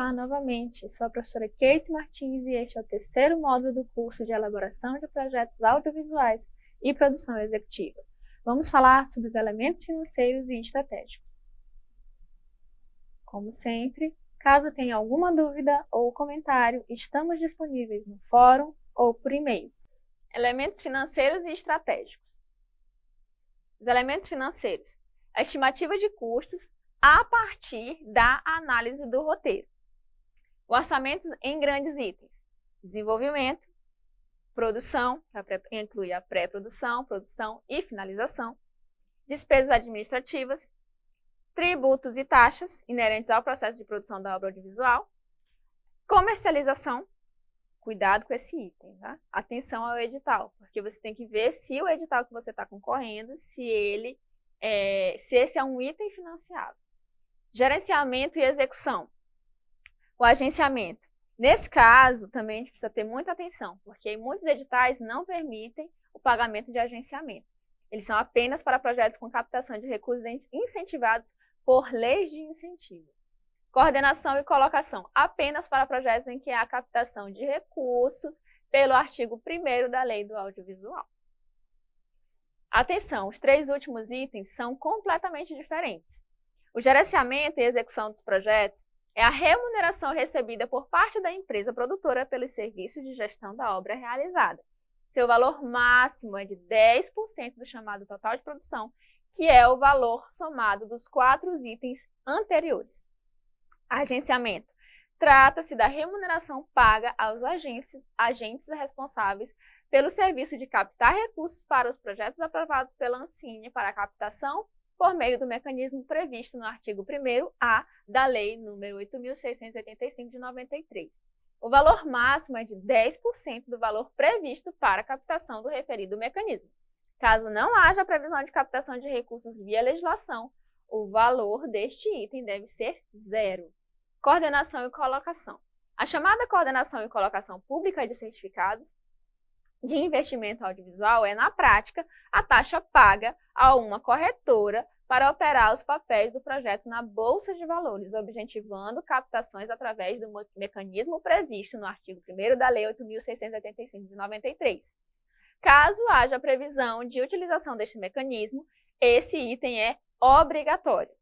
Olá, novamente, sou a professora Casey Martins e este é o terceiro módulo do curso de elaboração de projetos audiovisuais e produção executiva. Vamos falar sobre os elementos financeiros e estratégicos. Como sempre, caso tenha alguma dúvida ou comentário, estamos disponíveis no fórum ou por e-mail. Elementos financeiros e estratégicos. Os elementos financeiros. A estimativa de custos a partir da análise do roteiro. O orçamento em grandes itens. Desenvolvimento, produção, que inclui a pré-produção, produção e finalização. Despesas administrativas, tributos e taxas inerentes ao processo de produção da obra audiovisual. Comercialização, cuidado com esse item, tá? Atenção ao edital, porque você tem que ver se o edital que você está concorrendo, se esse é um item financiável. Gerenciamento e execução. O agenciamento. Nesse caso, também a gente precisa ter muita atenção, porque muitos editais não permitem o pagamento de agenciamento. Eles são apenas para projetos com captação de recursos incentivados por leis de incentivo. Coordenação e colocação. Apenas para projetos em que há captação de recursos pelo artigo 1º da Lei do Audiovisual. Atenção, os três últimos itens são completamente diferentes. O gerenciamento e execução dos projetos é a remuneração recebida por parte da empresa produtora pelos serviços de gestão da obra realizada. Seu valor máximo é de 10% do chamado total de produção, que é o valor somado dos 4 itens anteriores. Agenciamento. Trata-se da remuneração paga aos agentes responsáveis pelo serviço de captar recursos para os projetos aprovados pela Ancine para a captação por meio do mecanismo previsto no artigo 1º-A da Lei nº 8.685 de 93. O valor máximo é de 10% do valor previsto para a captação do referido mecanismo. Caso não haja previsão de captação de recursos via legislação, o valor deste item deve ser zero. Coordenação e colocação. A chamada coordenação e colocação pública de certificados de investimento audiovisual é, na prática, a taxa paga a uma corretora para operar os papéis do projeto na Bolsa de Valores, objetivando captações através do mecanismo previsto no artigo 1º da Lei 8.685 de 93. Caso haja previsão de utilização deste mecanismo, esse item é obrigatório,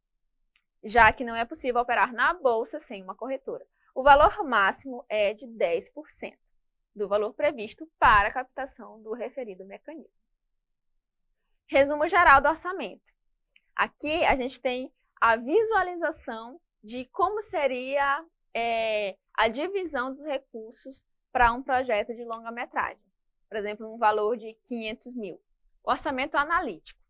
já que não é possível operar na Bolsa sem uma corretora. O valor máximo é de 10% do valor previsto para a captação do referido mecanismo. Resumo geral do orçamento. Aqui a gente tem a visualização de como seria a divisão dos recursos para um projeto de longa-metragem. Por exemplo, um valor de 500 mil. O orçamento analítico.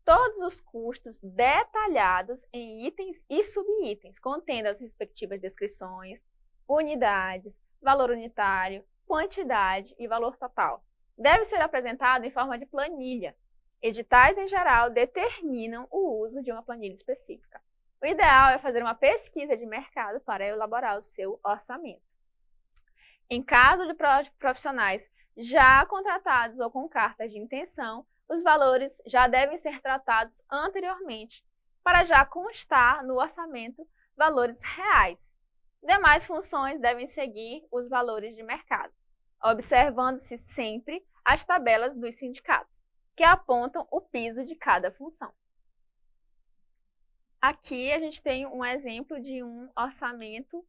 Todos os custos detalhados em itens e subitens, contendo as respectivas descrições, unidades, valor unitário, quantidade e valor total. Deve ser apresentado em forma de planilha. Editais, em geral, determinam o uso de uma planilha específica. O ideal é fazer uma pesquisa de mercado para elaborar o seu orçamento. Em caso de profissionais já contratados ou com cartas de intenção, os valores já devem ser tratados anteriormente, para já constar no orçamento valores reais. Demais funções devem seguir os valores de mercado, observando-se sempre as tabelas dos sindicatos, que apontam o piso de cada função. Aqui a gente tem um exemplo de um orçamento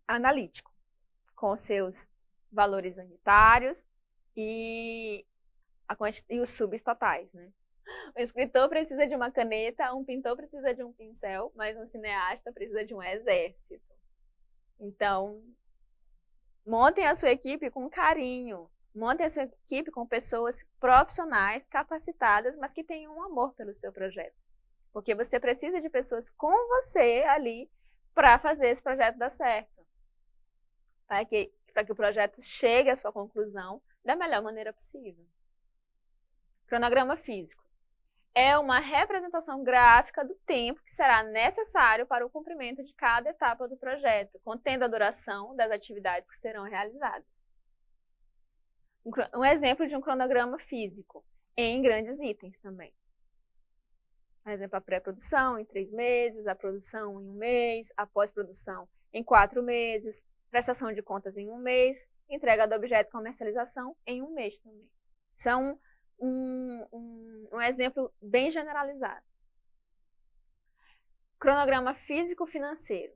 analítico, com seus valores unitários e os subtotais, né? O escritor precisa de uma caneta, um pintor precisa de um pincel, mas um cineasta precisa de um exército. Então, montem a sua equipe com carinho, montem a sua equipe com pessoas profissionais, capacitadas, mas que tenham um amor pelo seu projeto. Porque você precisa de pessoas com você ali para fazer esse projeto dar certo. Para que o projeto chegue à sua conclusão da melhor maneira possível. Cronograma físico. É uma representação gráfica do tempo que será necessário para o cumprimento de cada etapa do projeto, contendo a duração das atividades que serão realizadas. Um exemplo de um cronograma físico, em grandes itens também. Por exemplo, a pré-produção em 3 meses, a produção em 1 mês, a pós-produção em 4 meses, prestação de contas em 1 mês, entrega do objeto e comercialização em 1 mês também. Isso é um exemplo bem generalizado. Cronograma físico-financeiro.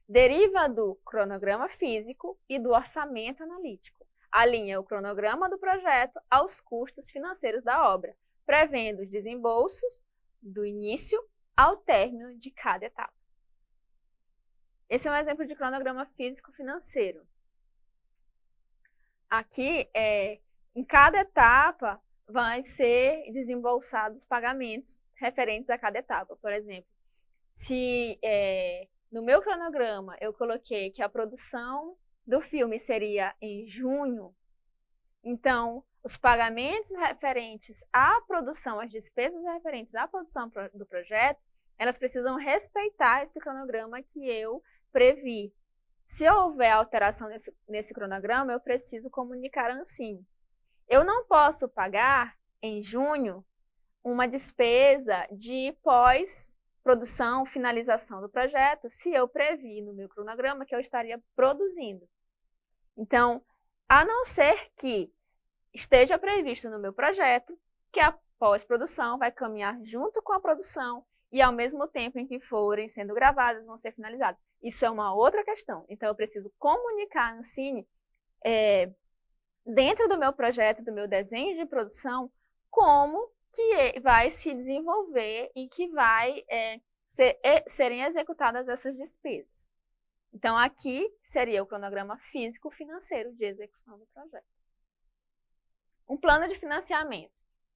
Deriva do cronograma físico e do orçamento analítico. Alinha o cronograma do projeto aos custos financeiros da obra, prevendo os desembolsos do início ao término de cada etapa. Esse é um exemplo de cronograma físico-financeiro. Aqui, em cada etapa, vai ser desembolsados pagamentos referentes a cada etapa. Por exemplo, se no meu cronograma eu coloquei que a produção do filme seria em junho, então os pagamentos referentes à produção, as despesas referentes à produção do projeto, elas precisam respeitar esse cronograma que eu previ. Se houver alteração nesse cronograma, eu preciso comunicar à Ancine. Eu não posso pagar em junho uma despesa de pós-produção, finalização do projeto, se eu previ no meu cronograma que eu estaria produzindo. Então, a não ser que esteja previsto no meu projeto que a pós-produção vai caminhar junto com a produção e ao mesmo tempo em que forem sendo gravadas, vão ser finalizadas. Isso é uma outra questão. Então, eu preciso comunicar à Ancine, dentro do meu projeto, do meu desenho de produção, como que vai se desenvolver e que vai serem executadas essas despesas. Então, aqui seria o cronograma físico-financeiro de execução do projeto. Um plano de financiamento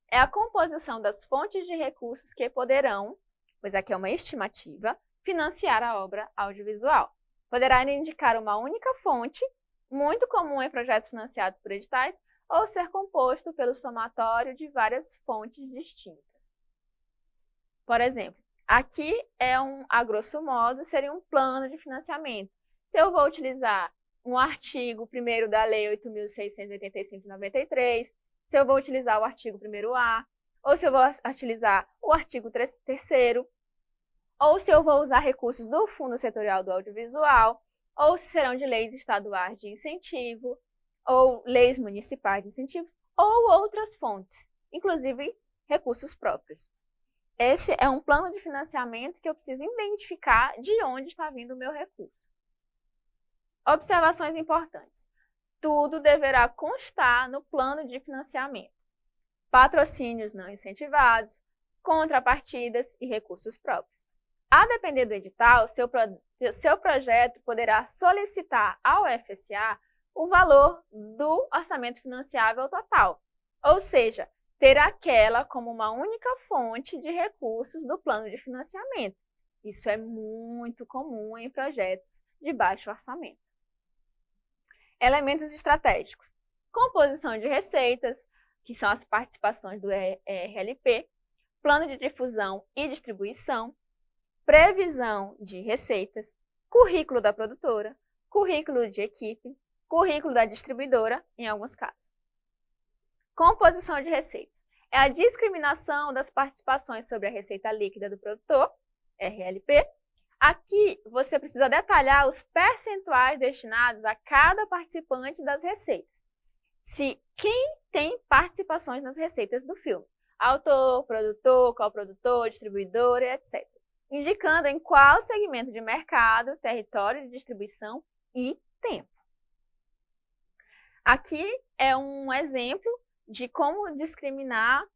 é a composição das fontes de recursos que poderão, pois aqui é uma estimativa, financiar a obra audiovisual. Poderá indicar uma única fonte, muito comum em projetos financiados por editais, ou ser composto pelo somatório de várias fontes distintas. Por exemplo, aqui a grosso modo, seria um plano de financiamento. Se eu vou utilizar um artigo 1º da Lei 8.685/93, se eu vou utilizar o artigo 1º-A, ou se eu vou utilizar o artigo 3º, ou se eu vou usar recursos do Fundo Setorial do Audiovisual, ou se serão de leis estaduais de incentivo, ou leis municipais de incentivo, ou outras fontes, inclusive recursos próprios. Esse é um plano de financiamento que eu preciso identificar de onde está vindo o meu recurso. Observações importantes. Tudo deverá constar no plano de financiamento. Patrocínios não incentivados, contrapartidas e recursos próprios. A depender do edital, seu projeto poderá solicitar ao FSA o valor do orçamento financiável total, ou seja, ter aquela como uma única fonte de recursos do plano de financiamento. Isso é muito comum em projetos de baixo orçamento. Elementos estratégicos. Composição de receitas, que são as participações do RLP, plano de difusão e distribuição, previsão de receitas, currículo da produtora, currículo de equipe, currículo da distribuidora, em alguns casos. Composição de receitas. É a discriminação das participações sobre a receita líquida do produtor, RLP. Aqui você precisa detalhar os percentuais destinados a cada participante das receitas. Se quem tem participações nas receitas do filme, autor, produtor, coprodutor, distribuidor, etc. Indicando em qual segmento de mercado, território de distribuição e tempo. Aqui é um exemplo de como discriminar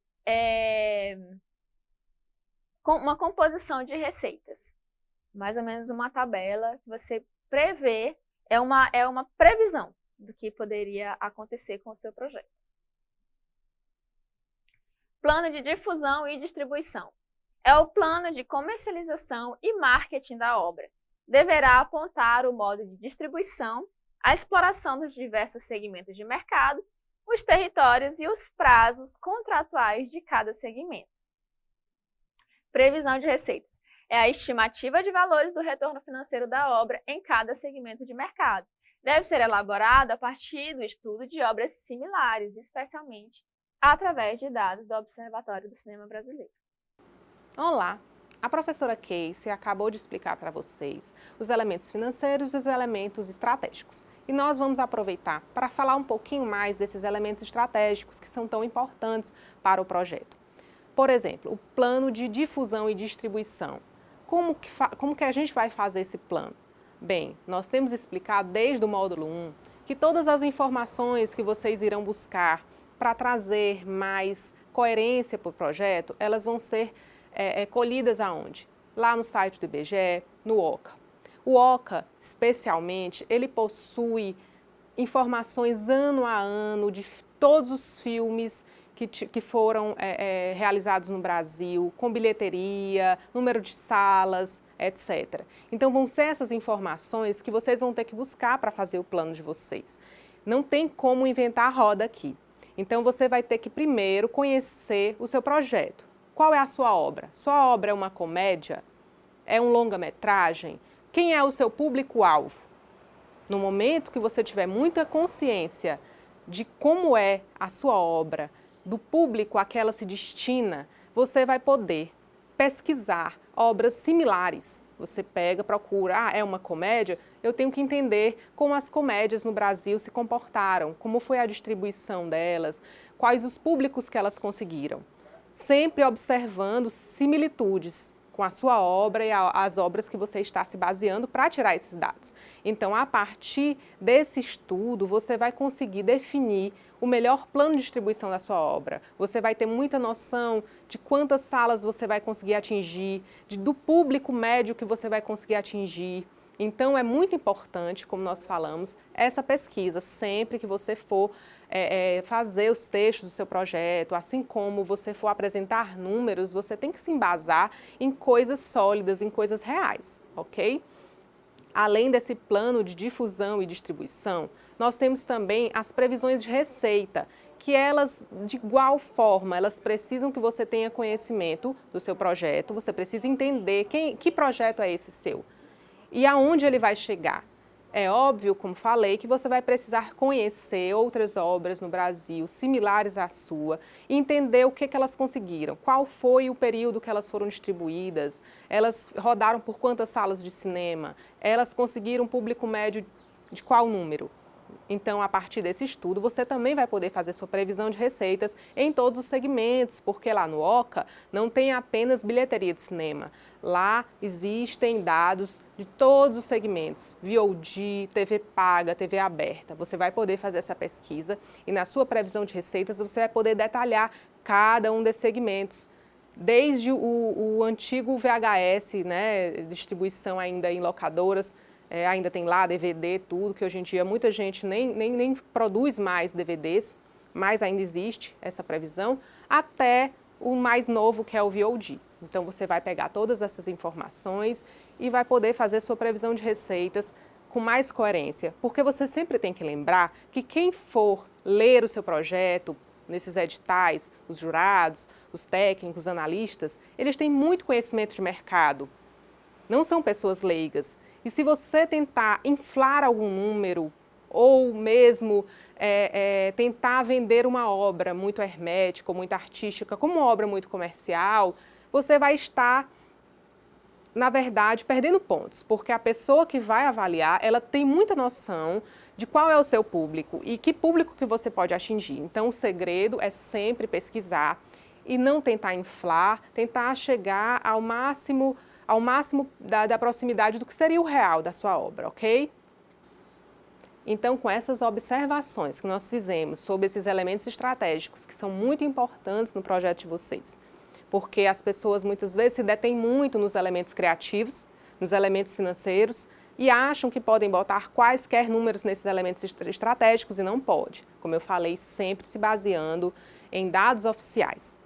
uma composição de receitas. Mais ou menos uma tabela que você prevê, é uma previsão do que poderia acontecer com o seu projeto. Plano de difusão e distribuição. É o plano de comercialização e marketing da obra. Deverá apontar o modo de distribuição, a exploração dos diversos segmentos de mercado, os territórios e os prazos contratuais de cada segmento. Previsão de receitas. É a estimativa de valores do retorno financeiro da obra em cada segmento de mercado. Deve ser elaborado a partir do estudo de obras similares, especialmente através de dados do Observatório do Cinema Brasileiro. Olá! A professora Casey acabou de explicar para vocês os elementos financeiros e os elementos estratégicos. E nós vamos aproveitar para falar um pouquinho mais desses elementos estratégicos que são tão importantes para o projeto. Por exemplo, o plano de difusão e distribuição. Como que a gente vai fazer esse plano? Bem, nós temos explicado desde o módulo 1 que todas as informações que vocês irão buscar para trazer mais coerência para o projeto, elas vão ser colhidas aonde? Lá no site do IBGE, no OCA. O OCA, especialmente, ele possui informações ano a ano de todos os filmes que foram realizados no Brasil, com bilheteria, número de salas, etc. Então, vão ser essas informações que vocês vão ter que buscar para fazer o plano de vocês. Não tem como inventar a roda aqui. Então, você vai ter que primeiro conhecer o seu projeto. Qual é a sua obra? Sua obra é uma comédia? É um longa-metragem? Quem é o seu público-alvo? No momento que você tiver muita consciência de como é a sua obra, do público a que ela se destina, você vai poder pesquisar obras similares. Você pega, procura, é uma comédia? Eu tenho que entender como as comédias no Brasil se comportaram, como foi a distribuição delas, quais os públicos que elas conseguiram. Sempre observando similitudes com a sua obra e as obras que você está se baseando para tirar esses dados. Então, a partir desse estudo, você vai conseguir definir o melhor plano de distribuição da sua obra. Você vai ter muita noção de quantas salas você vai conseguir atingir, do público médio que você vai conseguir atingir. Então, é muito importante, como nós falamos, essa pesquisa, sempre que você for fazer os textos do seu projeto, assim como você for apresentar números, você tem que se embasar em coisas sólidas, em coisas reais, ok? Além desse plano de difusão e distribuição, nós temos também as previsões de receita, que elas, de igual forma, elas precisam que você tenha conhecimento do seu projeto, você precisa entender que projeto é esse seu e aonde ele vai chegar. É óbvio, como falei, que você vai precisar conhecer outras obras no Brasil similares à sua e entender o que elas conseguiram, qual foi o período que elas foram distribuídas, elas rodaram por quantas salas de cinema, elas conseguiram um público médio de qual número. Então, a partir desse estudo, você também vai poder fazer sua previsão de receitas em todos os segmentos, porque lá no OCA não tem apenas bilheteria de cinema. Lá existem dados de todos os segmentos, VOD, TV paga, TV aberta. Você vai poder fazer essa pesquisa e na sua previsão de receitas você vai poder detalhar cada um desses segmentos. Desde o antigo VHS, né, distribuição ainda em locadoras, ainda tem lá DVD, tudo, que hoje em dia muita gente nem produz mais DVDs, mas ainda existe essa previsão, até o mais novo, que é o VOD. Então, você vai pegar todas essas informações e vai poder fazer sua previsão de receitas com mais coerência, porque você sempre tem que lembrar que quem for ler o seu projeto, nesses editais, os jurados, os técnicos, os analistas, eles têm muito conhecimento de mercado, não são pessoas leigas. E se você tentar inflar algum número ou mesmo tentar vender uma obra muito hermética ou muito artística como uma obra muito comercial, você vai estar, na verdade, perdendo pontos, porque a pessoa que vai avaliar, ela tem muita noção de qual é o seu público e que público que você pode atingir. Então, o segredo é sempre pesquisar e não tentar inflar, tentar chegar ao máximo da proximidade do que seria o real da sua obra, ok? Então, com essas observações que nós fizemos sobre esses elementos estratégicos que são muito importantes no projeto de vocês, porque as pessoas muitas vezes se detêm muito nos elementos criativos, nos elementos financeiros e acham que podem botar quaisquer números nesses elementos estratégicos e não pode. Como eu falei, sempre se baseando em dados oficiais.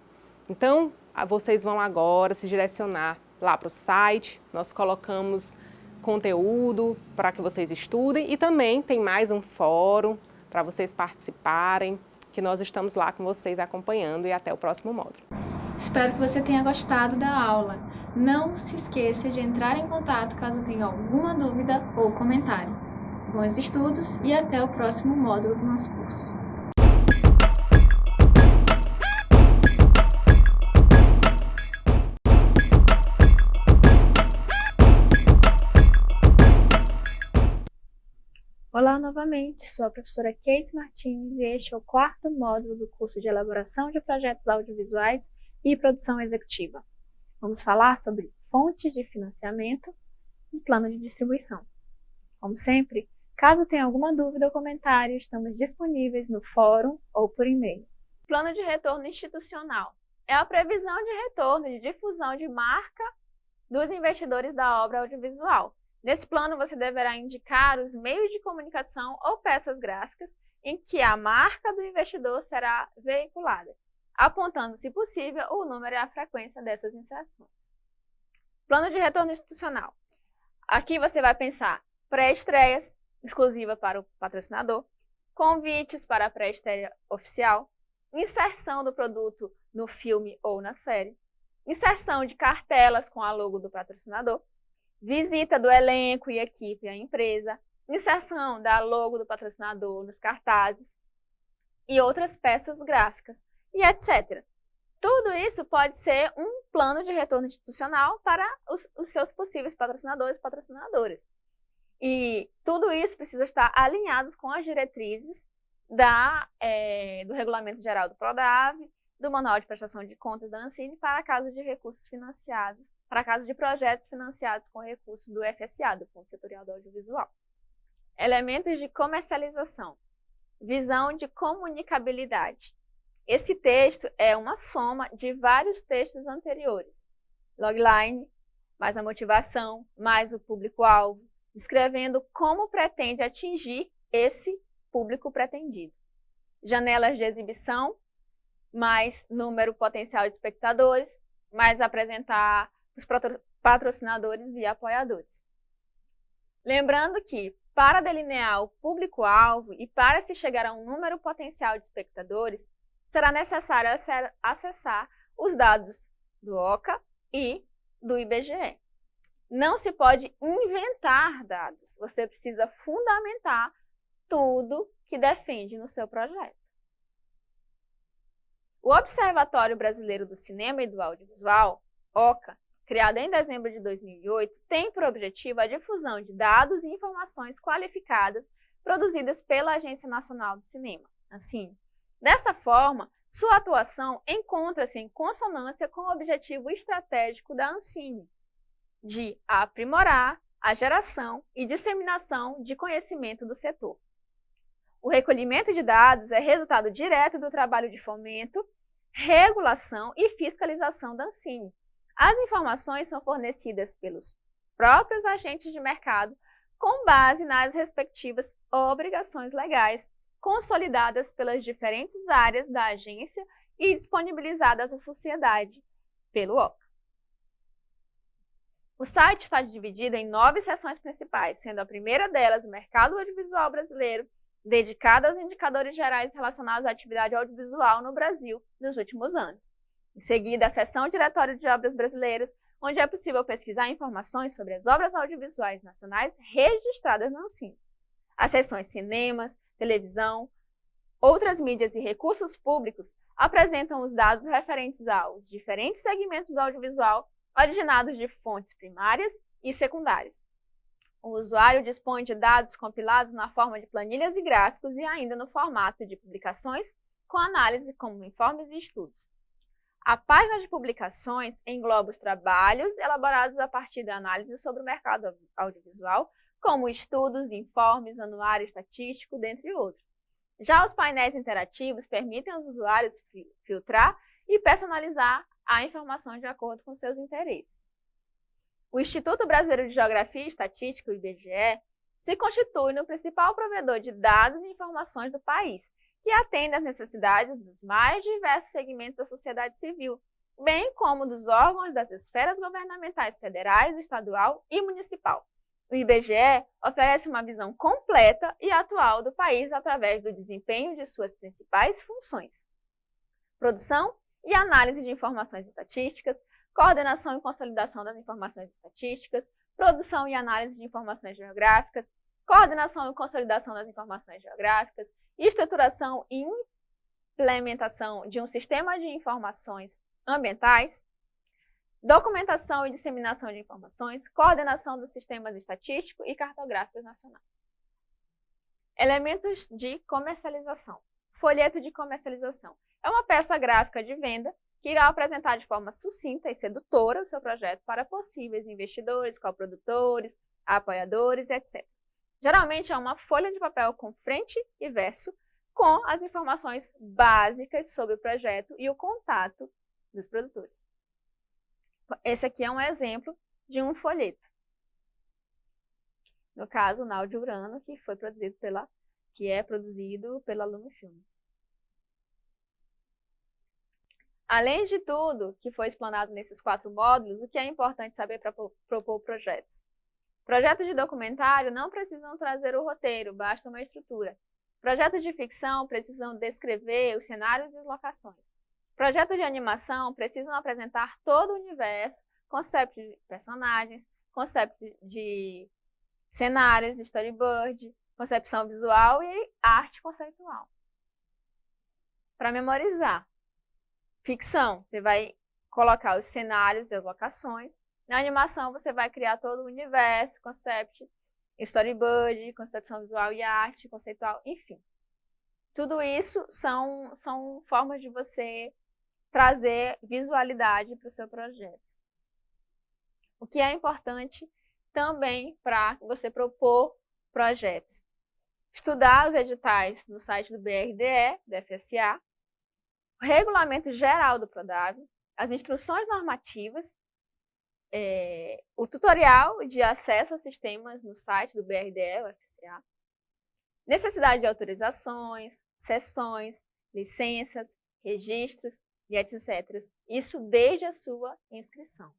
Então, vocês vão agora se direcionar lá para o site, nós colocamos conteúdo para que vocês estudem e também tem mais um fórum para vocês participarem, que nós estamos lá com vocês acompanhando e até o próximo módulo. Espero que você tenha gostado da aula. Não se esqueça de entrar em contato caso tenha alguma dúvida ou comentário. Bons estudos e até o próximo módulo do nosso curso. novamente, sou a professora Keis Martins e este é o quarto módulo do curso de Elaboração de Projetos Audiovisuais e Produção Executiva. Vamos falar sobre fontes de financiamento e plano de distribuição. Como sempre, caso tenha alguma dúvida ou comentário, estamos disponíveis no fórum ou por e-mail. Plano de retorno institucional é a previsão de retorno de difusão de marca dos investidores da obra audiovisual. Nesse plano, você deverá indicar os meios de comunicação ou peças gráficas em que a marca do investidor será veiculada, apontando, se possível, o número e a frequência dessas inserções. Plano de retorno institucional. Aqui você vai pensar pré-estreias, exclusiva para o patrocinador, convites para a pré-estreia oficial, inserção do produto no filme ou na série, inserção de cartelas com a logo do patrocinador, visita do elenco e equipe à empresa, inserção da logo do patrocinador nos cartazes e outras peças gráficas, e etc. Tudo isso pode ser um plano de retorno institucional para os seus possíveis patrocinadores e patrocinadoras. E tudo isso precisa estar alinhado com as diretrizes do Regulamento Geral do Prodave, do Manual de Prestação de Contas da Ancine para casos de recursos financiados, para casos de projetos financiados com recursos do FSA, do Fundo Setorial do Audiovisual. Elementos de comercialização. Visão de comunicabilidade. Esse texto é uma soma de vários textos anteriores. Logline, mais a motivação, mais o público-alvo, descrevendo como pretende atingir esse público pretendido. Janelas de exibição, mais número potencial de espectadores, mais apresentar os patrocinadores e apoiadores. Lembrando que, para delinear o público-alvo e para se chegar a um número potencial de espectadores, será necessário acessar os dados do OCA e do IBGE. Não se pode inventar dados, você precisa fundamentar tudo que defende no seu projeto. O Observatório Brasileiro do Cinema e do Audiovisual, OCA, criado em dezembro de 2008, tem por objetivo a difusão de dados e informações qualificadas produzidas pela Agência Nacional do Cinema, Ancine. Dessa forma, sua atuação encontra-se em consonância com o objetivo estratégico da Ancine, de aprimorar a geração e disseminação de conhecimento do setor. O recolhimento de dados é resultado direto do trabalho de fomento, regulação e fiscalização da Ancine. As informações são fornecidas pelos próprios agentes de mercado com base nas respectivas obrigações legais consolidadas pelas diferentes áreas da agência e disponibilizadas à sociedade pelo OCA. O site está dividido em 9 seções principais, sendo a primeira delas o mercado audiovisual brasileiro, dedicada aos indicadores gerais relacionados à atividade audiovisual no Brasil nos últimos anos. Em seguida, a seção Diretório de Obras Brasileiras, onde é possível pesquisar informações sobre as obras audiovisuais nacionais registradas na Ancine. As seções Cinemas, Televisão, outras mídias e recursos públicos apresentam os dados referentes aos diferentes segmentos do audiovisual originados de fontes primárias e secundárias. O usuário dispõe de dados compilados na forma de planilhas e gráficos e ainda no formato de publicações com análise como informes e estudos. A página de publicações engloba os trabalhos elaborados a partir da análise sobre o mercado audiovisual, como estudos, informes, anuário estatístico, dentre outros. Já os painéis interativos permitem aos usuários filtrar e personalizar a informação de acordo com seus interesses. O Instituto Brasileiro de Geografia e Estatística, o IBGE, se constitui no principal provedor de dados e informações do país, que atende às necessidades dos mais diversos segmentos da sociedade civil, bem como dos órgãos das esferas governamentais federais, estadual e municipal. O IBGE oferece uma visão completa e atual do país através do desempenho de suas principais funções: produção e análise de informações estatísticas, coordenação e consolidação das informações estatísticas, produção e análise de informações geográficas, coordenação e consolidação das informações geográficas, estruturação e implementação de um sistema de informações ambientais, documentação e disseminação de informações, coordenação dos sistemas estatísticos e cartográficos nacionais. Elementos de comercialização. Folheto de comercialização. É uma peça gráfica de venda que irá apresentar de forma sucinta e sedutora o seu projeto para possíveis investidores, coprodutores, apoiadores, etc. Geralmente é uma folha de papel com frente e verso, com as informações básicas sobre o projeto e o contato dos produtores. Esse aqui é um exemplo de um folheto. No caso, o Nau de Urano, que é produzido pela Lumifilm. Além de tudo que foi explanado nesses 4 módulos, o que é importante saber para propor projetos? Projetos de documentário não precisam trazer o roteiro, basta uma estrutura. Projetos de ficção precisam descrever os cenários e as locações. Projetos de animação precisam apresentar todo o universo, conceito de personagens, conceito de cenários, storyboard, concepção visual e arte conceitual. Para memorizar. Ficção, você vai colocar os cenários e as locações. Na animação, você vai criar todo o universo, concept, storyboard, concepção visual e arte conceitual, enfim. Tudo isso são formas de você trazer visualidade para o seu projeto. O que é importante também para você propor projetos. Estudar os editais no site do BRDE, do FSA, o regulamento geral do Prodave, as instruções normativas, o tutorial de acesso a sistemas no site do BRDE, o FSA, necessidade de autorizações, sessões, licenças, registros e etc. Isso desde a sua inscrição.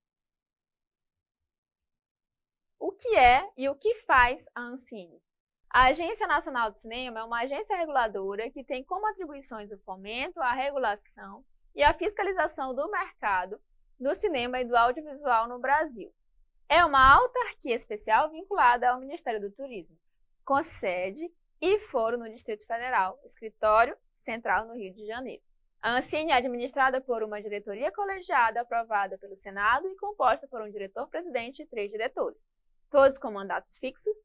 O que é e o que faz a Ancine? A Agência Nacional do Cinema é uma agência reguladora que tem como atribuições o fomento, a regulação e a fiscalização do mercado do cinema e do audiovisual no Brasil. É uma autarquia especial vinculada ao Ministério do Turismo, com sede e foro no Distrito Federal, escritório central no Rio de Janeiro. A Ancine é administrada por uma diretoria colegiada aprovada pelo Senado e composta por um diretor-presidente e 3 diretores, todos com mandatos fixos,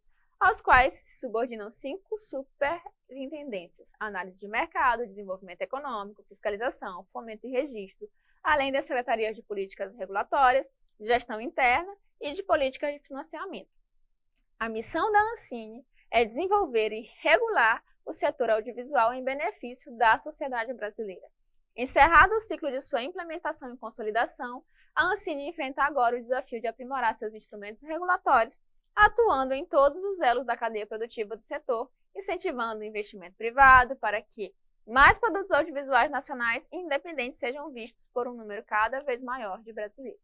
aos quais se subordinam 5 superintendências: análise de mercado, desenvolvimento econômico, fiscalização, fomento e registro, além das secretarias de políticas regulatórias, de gestão interna e de políticas de financiamento. A missão da Ancine é desenvolver e regular o setor audiovisual em benefício da sociedade brasileira. Encerrado o ciclo de sua implementação e consolidação, a Ancine enfrenta agora o desafio de aprimorar seus instrumentos regulatórios, atuando em todos os elos da cadeia produtiva do setor, incentivando o investimento privado para que mais produtos audiovisuais nacionais e independentes sejam vistos por um número cada vez maior de brasileiros.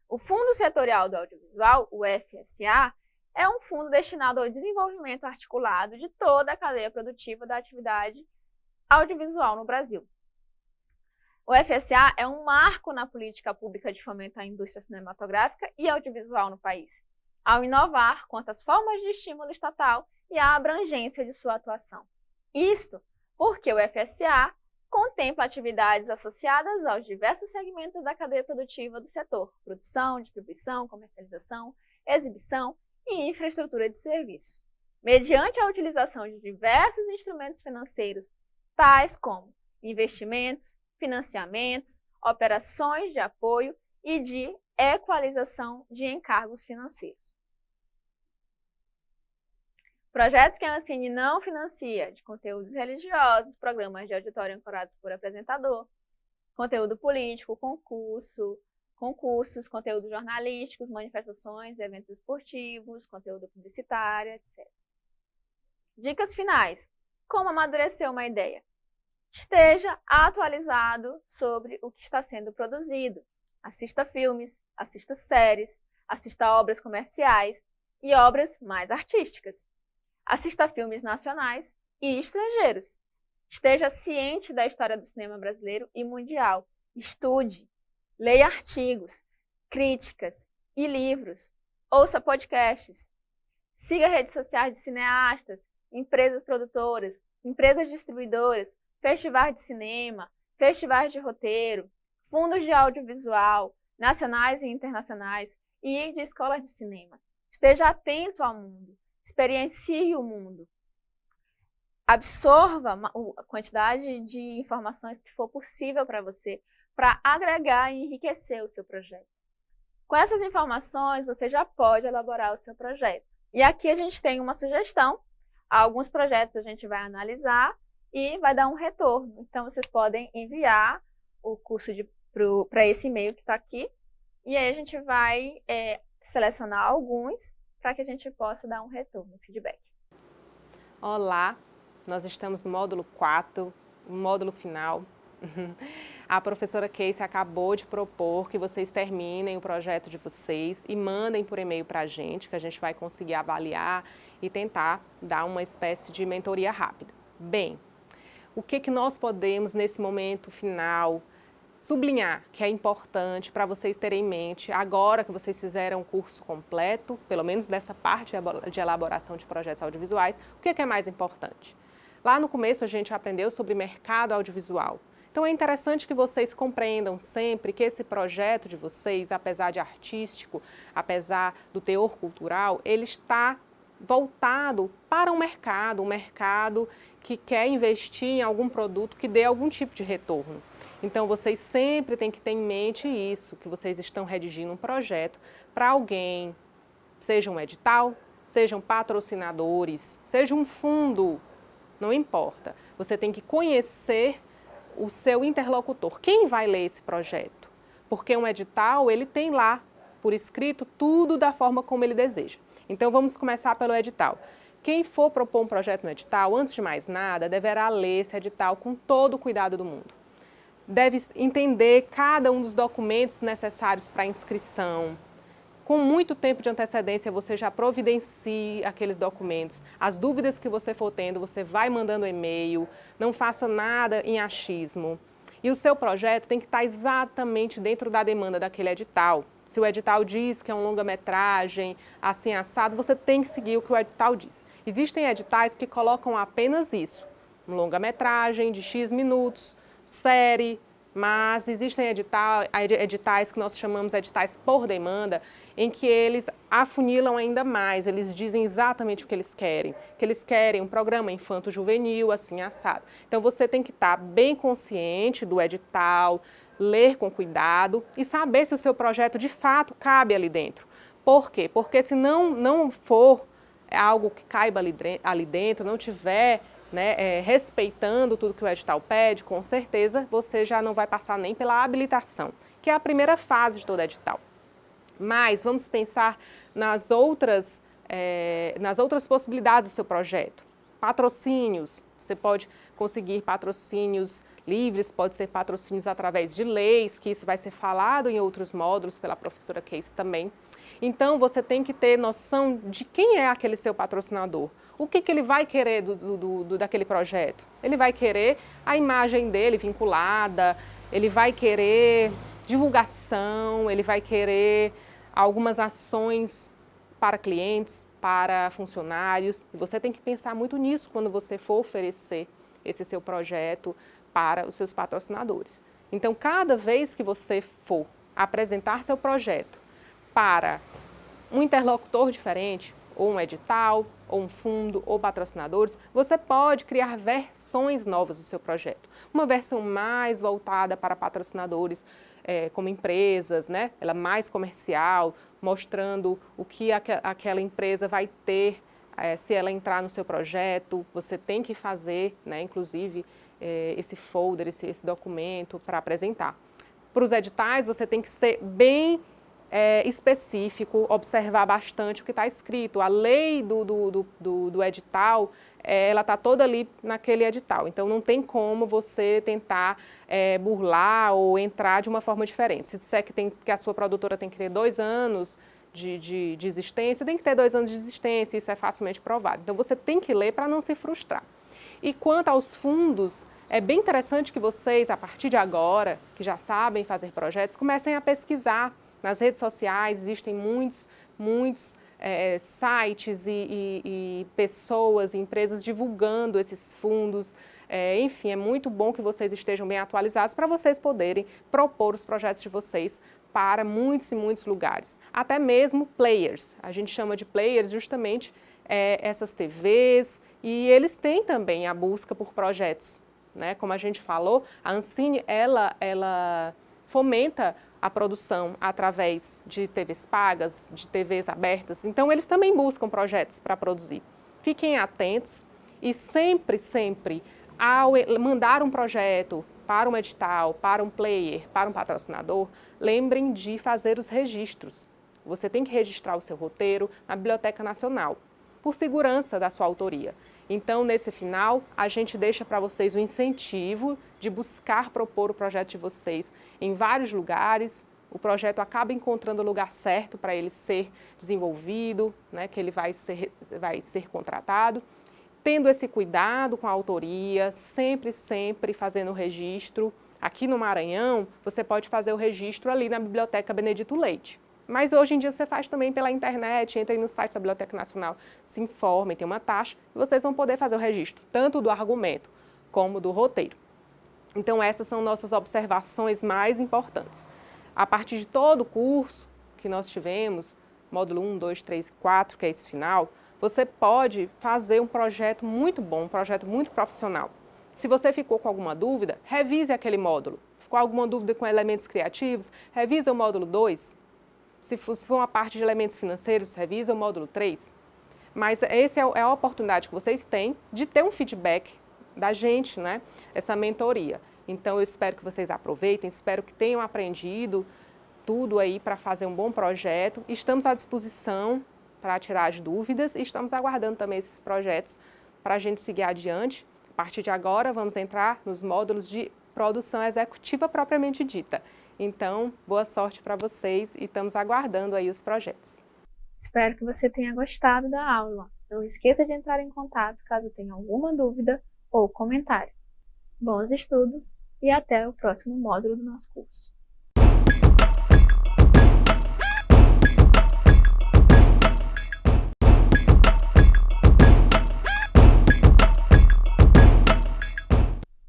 O Fundo Setorial do Audiovisual, o FSA, é um fundo destinado ao desenvolvimento articulado de toda a cadeia produtiva da atividade audiovisual no Brasil. O FSA é um marco na política pública de fomento à indústria cinematográfica e audiovisual no país, ao inovar quanto às formas de estímulo estatal e à abrangência de sua atuação. Isto porque o FSA contempla atividades associadas aos diversos segmentos da cadeia produtiva do setor: produção, distribuição, comercialização, exibição e infraestrutura de serviços, mediante a utilização de diversos instrumentos financeiros, tais como investimentos, financiamentos, operações de apoio e de equalização de encargos financeiros. Projetos que a Ancine não financia, de conteúdos religiosos, programas de auditório ancorados por apresentador, conteúdo político, concursos, conteúdos jornalísticos, manifestações, eventos esportivos, conteúdo publicitário, etc. Dicas finais. Como amadurecer uma ideia? Esteja atualizado sobre o que está sendo produzido. Assista filmes, assista séries, assista obras comerciais e obras mais artísticas. Assista filmes nacionais e estrangeiros. Esteja ciente da história do cinema brasileiro e mundial. Estude, leia artigos, críticas e livros. Ouça podcasts. Siga redes sociais de cineastas, empresas produtoras, empresas distribuidoras, festivais de cinema, festivais de roteiro, fundos de audiovisual, nacionais e internacionais e de escolas de cinema. Esteja atento ao mundo. Experiencie o mundo. absorva a quantidade de informações que for possível para você, para agregar e enriquecer o seu projeto. Com essas informações, você já pode elaborar o seu projeto. E aqui a gente tem uma sugestão. Alguns projetos a gente vai analisar e vai dar um retorno. Então, vocês podem enviar o curso para esse e-mail que está aqui. E aí a gente vai selecionar alguns para que a gente possa dar um retorno, um feedback. Olá, nós estamos no módulo 4, no módulo final. A professora Casey acabou de propor que vocês terminem o projeto de vocês e mandem por e-mail para a gente, que a gente vai conseguir avaliar e tentar dar uma espécie de mentoria rápida. Bem, o que nós podemos, nesse momento final, sublinhar que é importante para vocês terem em mente, agora que vocês fizeram o curso completo, pelo menos nessa parte de elaboração de projetos audiovisuais, o que é mais importante? Lá no começo a gente aprendeu sobre mercado audiovisual. Então é interessante que vocês compreendam sempre que esse projeto de vocês, apesar de artístico, apesar do teor cultural, ele está voltado para um mercado que quer investir em algum produto que dê algum tipo de retorno. Então vocês sempre têm que ter em mente isso, que vocês estão redigindo um projeto para alguém, seja um edital, sejam patrocinadores, seja um fundo, não importa. Você tem que conhecer o seu interlocutor. Quem vai ler esse projeto? Porque um edital, ele tem lá, por escrito, tudo da forma como ele deseja. Então, vamos começar pelo edital. Quem for propor um projeto no edital, antes de mais nada, deverá ler esse edital com todo o cuidado do mundo. Deve entender cada um dos documentos necessários para a inscrição. Com muito tempo de antecedência, você já providencie aqueles documentos. As dúvidas que você for tendo, você vai mandando e-mail, não faça nada em achismo. E o seu projeto tem que estar exatamente dentro da demanda daquele edital. Se o edital diz que é um longa-metragem, assim assado, você tem que seguir o que o edital diz. Existem editais que colocam apenas isso, um longa-metragem de X minutos, série, mas existem editais que nós chamamos de editais por demanda, em que eles afunilam ainda mais, eles dizem exatamente o que eles querem um programa infanto-juvenil, assim, assado. Então você tem que estar bem consciente do edital, ler com cuidado e saber se o seu projeto de fato cabe ali dentro. Por quê? Porque se não for algo que caiba ali dentro, não tiver respeitando tudo que o edital pede, com certeza você já não vai passar nem pela habilitação, que é a primeira fase de todo edital. Mas vamos pensar nas outras possibilidades do seu projeto. Patrocínios, você pode conseguir patrocínios livres, pode ser patrocínios através de leis, que isso vai ser falado em outros módulos pela professora Casey também. Então, você tem que ter noção de quem é aquele seu patrocinador. O que ele vai querer daquele projeto? Ele vai querer a imagem dele vinculada, ele vai querer divulgação, ele vai querer algumas ações para clientes, para funcionários. E você tem que pensar muito nisso quando você for oferecer esse seu projeto para os seus patrocinadores. Então, cada vez que você for apresentar seu projeto para um interlocutor diferente, ou um edital, ou um fundo, ou patrocinadores, você pode criar versões novas do seu projeto. Uma versão mais voltada para patrocinadores, como empresas, né? Ela mais comercial, mostrando o que aquela empresa vai ter se ela entrar no seu projeto. Você tem que fazer, né, inclusive, esse folder, esse documento para apresentar. Para os editais, você tem que ser bem específico, observar bastante o que está escrito. A lei do edital, ela está toda ali naquele edital. Então, não tem como você tentar burlar ou entrar de uma forma diferente. Se disser que a sua produtora tem que ter 2 anos de existência, tem que ter 2 anos de existência, isso é facilmente provado. Então, você tem que ler para não se frustrar. E quanto aos fundos, é bem interessante que vocês, a partir de agora, que já sabem fazer projetos, comecem a pesquisar. Nas redes sociais existem muitos sites e pessoas, empresas divulgando esses fundos. Enfim, é muito bom que vocês estejam bem atualizados para vocês poderem propor os projetos de vocês para muitos e muitos lugares. Até mesmo players. A gente chama de players justamente essas TVs, e eles têm também a busca por projetos, né? Como a gente falou, a Ancine, ela fomenta a produção através de TVs pagas, de TVs abertas, então eles também buscam projetos para produzir. Fiquem atentos e sempre, ao mandar um projeto para um edital, para um player, para um patrocinador, lembrem de fazer os registros. Você tem que registrar o seu roteiro na Biblioteca Nacional, por segurança da sua autoria. Então, nesse final, a gente deixa para vocês o incentivo de buscar propor o projeto de vocês em vários lugares. O projeto acaba encontrando o lugar certo para ele ser desenvolvido, né, que ele vai ser contratado. Tendo esse cuidado com a autoria, sempre fazendo o registro. Aqui no Maranhão, você pode fazer o registro ali na Biblioteca Benedito Leite. Mas hoje em dia você faz também pela internet, entrem no site da Biblioteca Nacional, se informem, tem uma taxa, e vocês vão poder fazer o registro, tanto do argumento como do roteiro. Então essas são nossas observações mais importantes. A partir de todo o curso que nós tivemos, módulo 1, 2, 3 e 4, que é esse final, você pode fazer um projeto muito bom, um projeto muito profissional. Se você ficou com alguma dúvida, revise aquele módulo. Ficou alguma dúvida com elementos criativos, revisa o módulo 2. Se for uma parte de elementos financeiros, revisa o módulo 3. Mas essa é a oportunidade que vocês têm de ter um feedback da gente, né? Essa mentoria. Então, eu espero que vocês aproveitem, espero que tenham aprendido tudo aí para fazer um bom projeto. Estamos à disposição para tirar as dúvidas e estamos aguardando também esses projetos para a gente seguir adiante. A partir de agora, vamos entrar nos módulos de produção executiva propriamente dita. Então, boa sorte para vocês e estamos aguardando aí os projetos. Espero que você tenha gostado da aula. Não esqueça de entrar em contato caso tenha alguma dúvida ou comentário. Bons estudos e até o próximo módulo do nosso curso.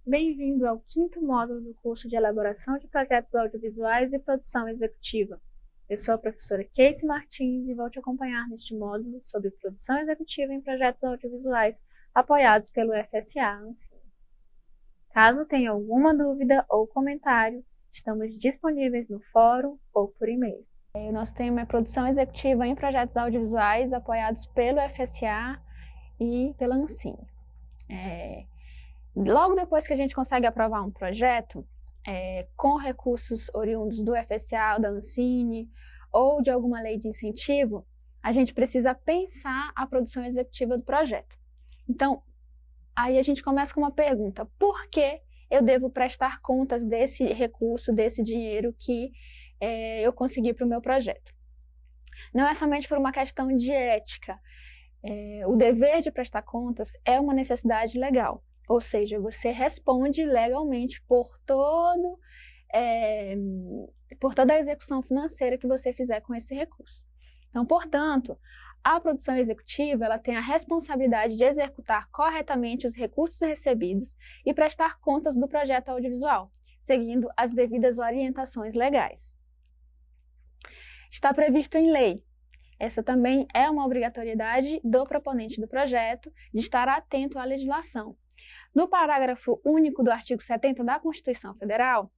Bem-vindo ao 5º módulo do curso de Elaboração de Projetos Audiovisuais e Produção Executiva. Eu sou a professora Casey Martins e vou te acompanhar neste módulo sobre produção executiva em projetos audiovisuais apoiados pelo FSA Ancine. Caso tenha alguma dúvida ou comentário, estamos disponíveis no fórum ou por e-mail. O nosso tema é produção executiva em projetos audiovisuais apoiados pelo FSA e pela Ancine. Logo depois que a gente consegue aprovar um projeto, com recursos oriundos do FSA, da Ancine ou de alguma lei de incentivo, a gente precisa pensar a produção executiva do projeto. Então, aí a gente começa com uma pergunta: por que eu devo prestar contas desse recurso, desse dinheiro que eu consegui para o meu projeto? Não é somente por uma questão de ética. O dever de prestar contas é uma necessidade legal. Ou seja, você responde legalmente por toda a execução financeira que você fizer com esse recurso. Então, portanto, a produção executiva ela tem a responsabilidade de executar corretamente os recursos recebidos e prestar contas do projeto audiovisual, seguindo as devidas orientações legais. Está previsto em lei. Essa também é uma obrigatoriedade do proponente do projeto de estar atento à legislação. No parágrafo único do artigo 70 da Constituição Federal,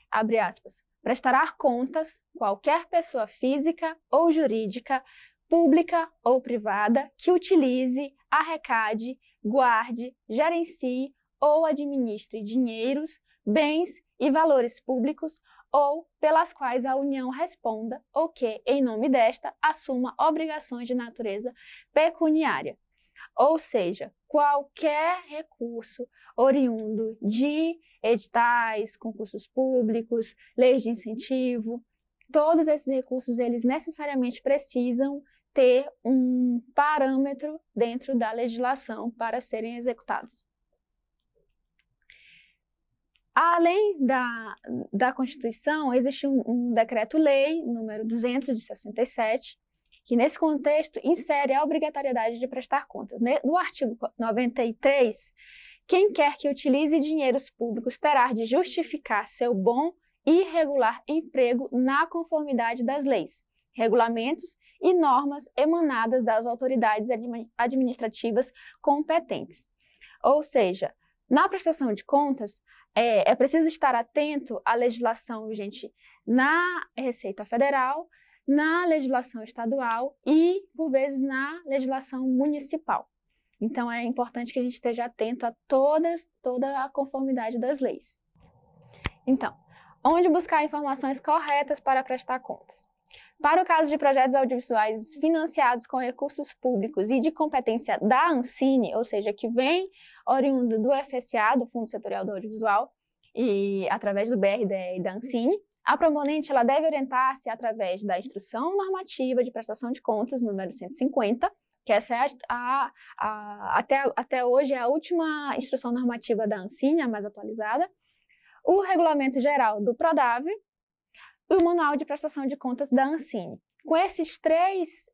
abre aspas, prestará contas qualquer pessoa física ou jurídica, pública ou privada, que utilize, arrecade, guarde, gerencie ou administre dinheiros, bens e valores públicos ou pelas quais a União responda ou que, em nome desta, assuma obrigações de natureza pecuniária. Ou seja, qualquer recurso oriundo de editais, concursos públicos, leis de incentivo, todos esses recursos, eles necessariamente precisam ter um parâmetro dentro da legislação para serem executados. Além da Constituição, existe um decreto-lei, número 200/67, que nesse contexto insere a obrigatoriedade de prestar contas. No artigo 93, quem quer que utilize dinheiros públicos terá de justificar seu bom e regular emprego na conformidade das leis. regulamentos e normas emanadas das autoridades administrativas competentes. Ou seja, na prestação de contas, é preciso estar atento à legislação vigente na Receita Federal, na legislação estadual e, por vezes, na legislação municipal. Então, é importante que a gente esteja atento a toda a conformidade das leis. Então, onde buscar informações corretas para prestar contas? Para o caso de projetos audiovisuais financiados com recursos públicos e de competência da Ancine, ou seja, que vem oriundo do FSA, do Fundo Setorial do Audiovisual, e através do BRDE e da Ancine, a proponente ela deve orientar-se através da Instrução Normativa de Prestação de Contas, número 150, que essa é até hoje é a última instrução normativa da Ancine, a mais atualizada, o Regulamento Geral do Prodave e o Manual de Prestação de Contas da Ancine. Com essas três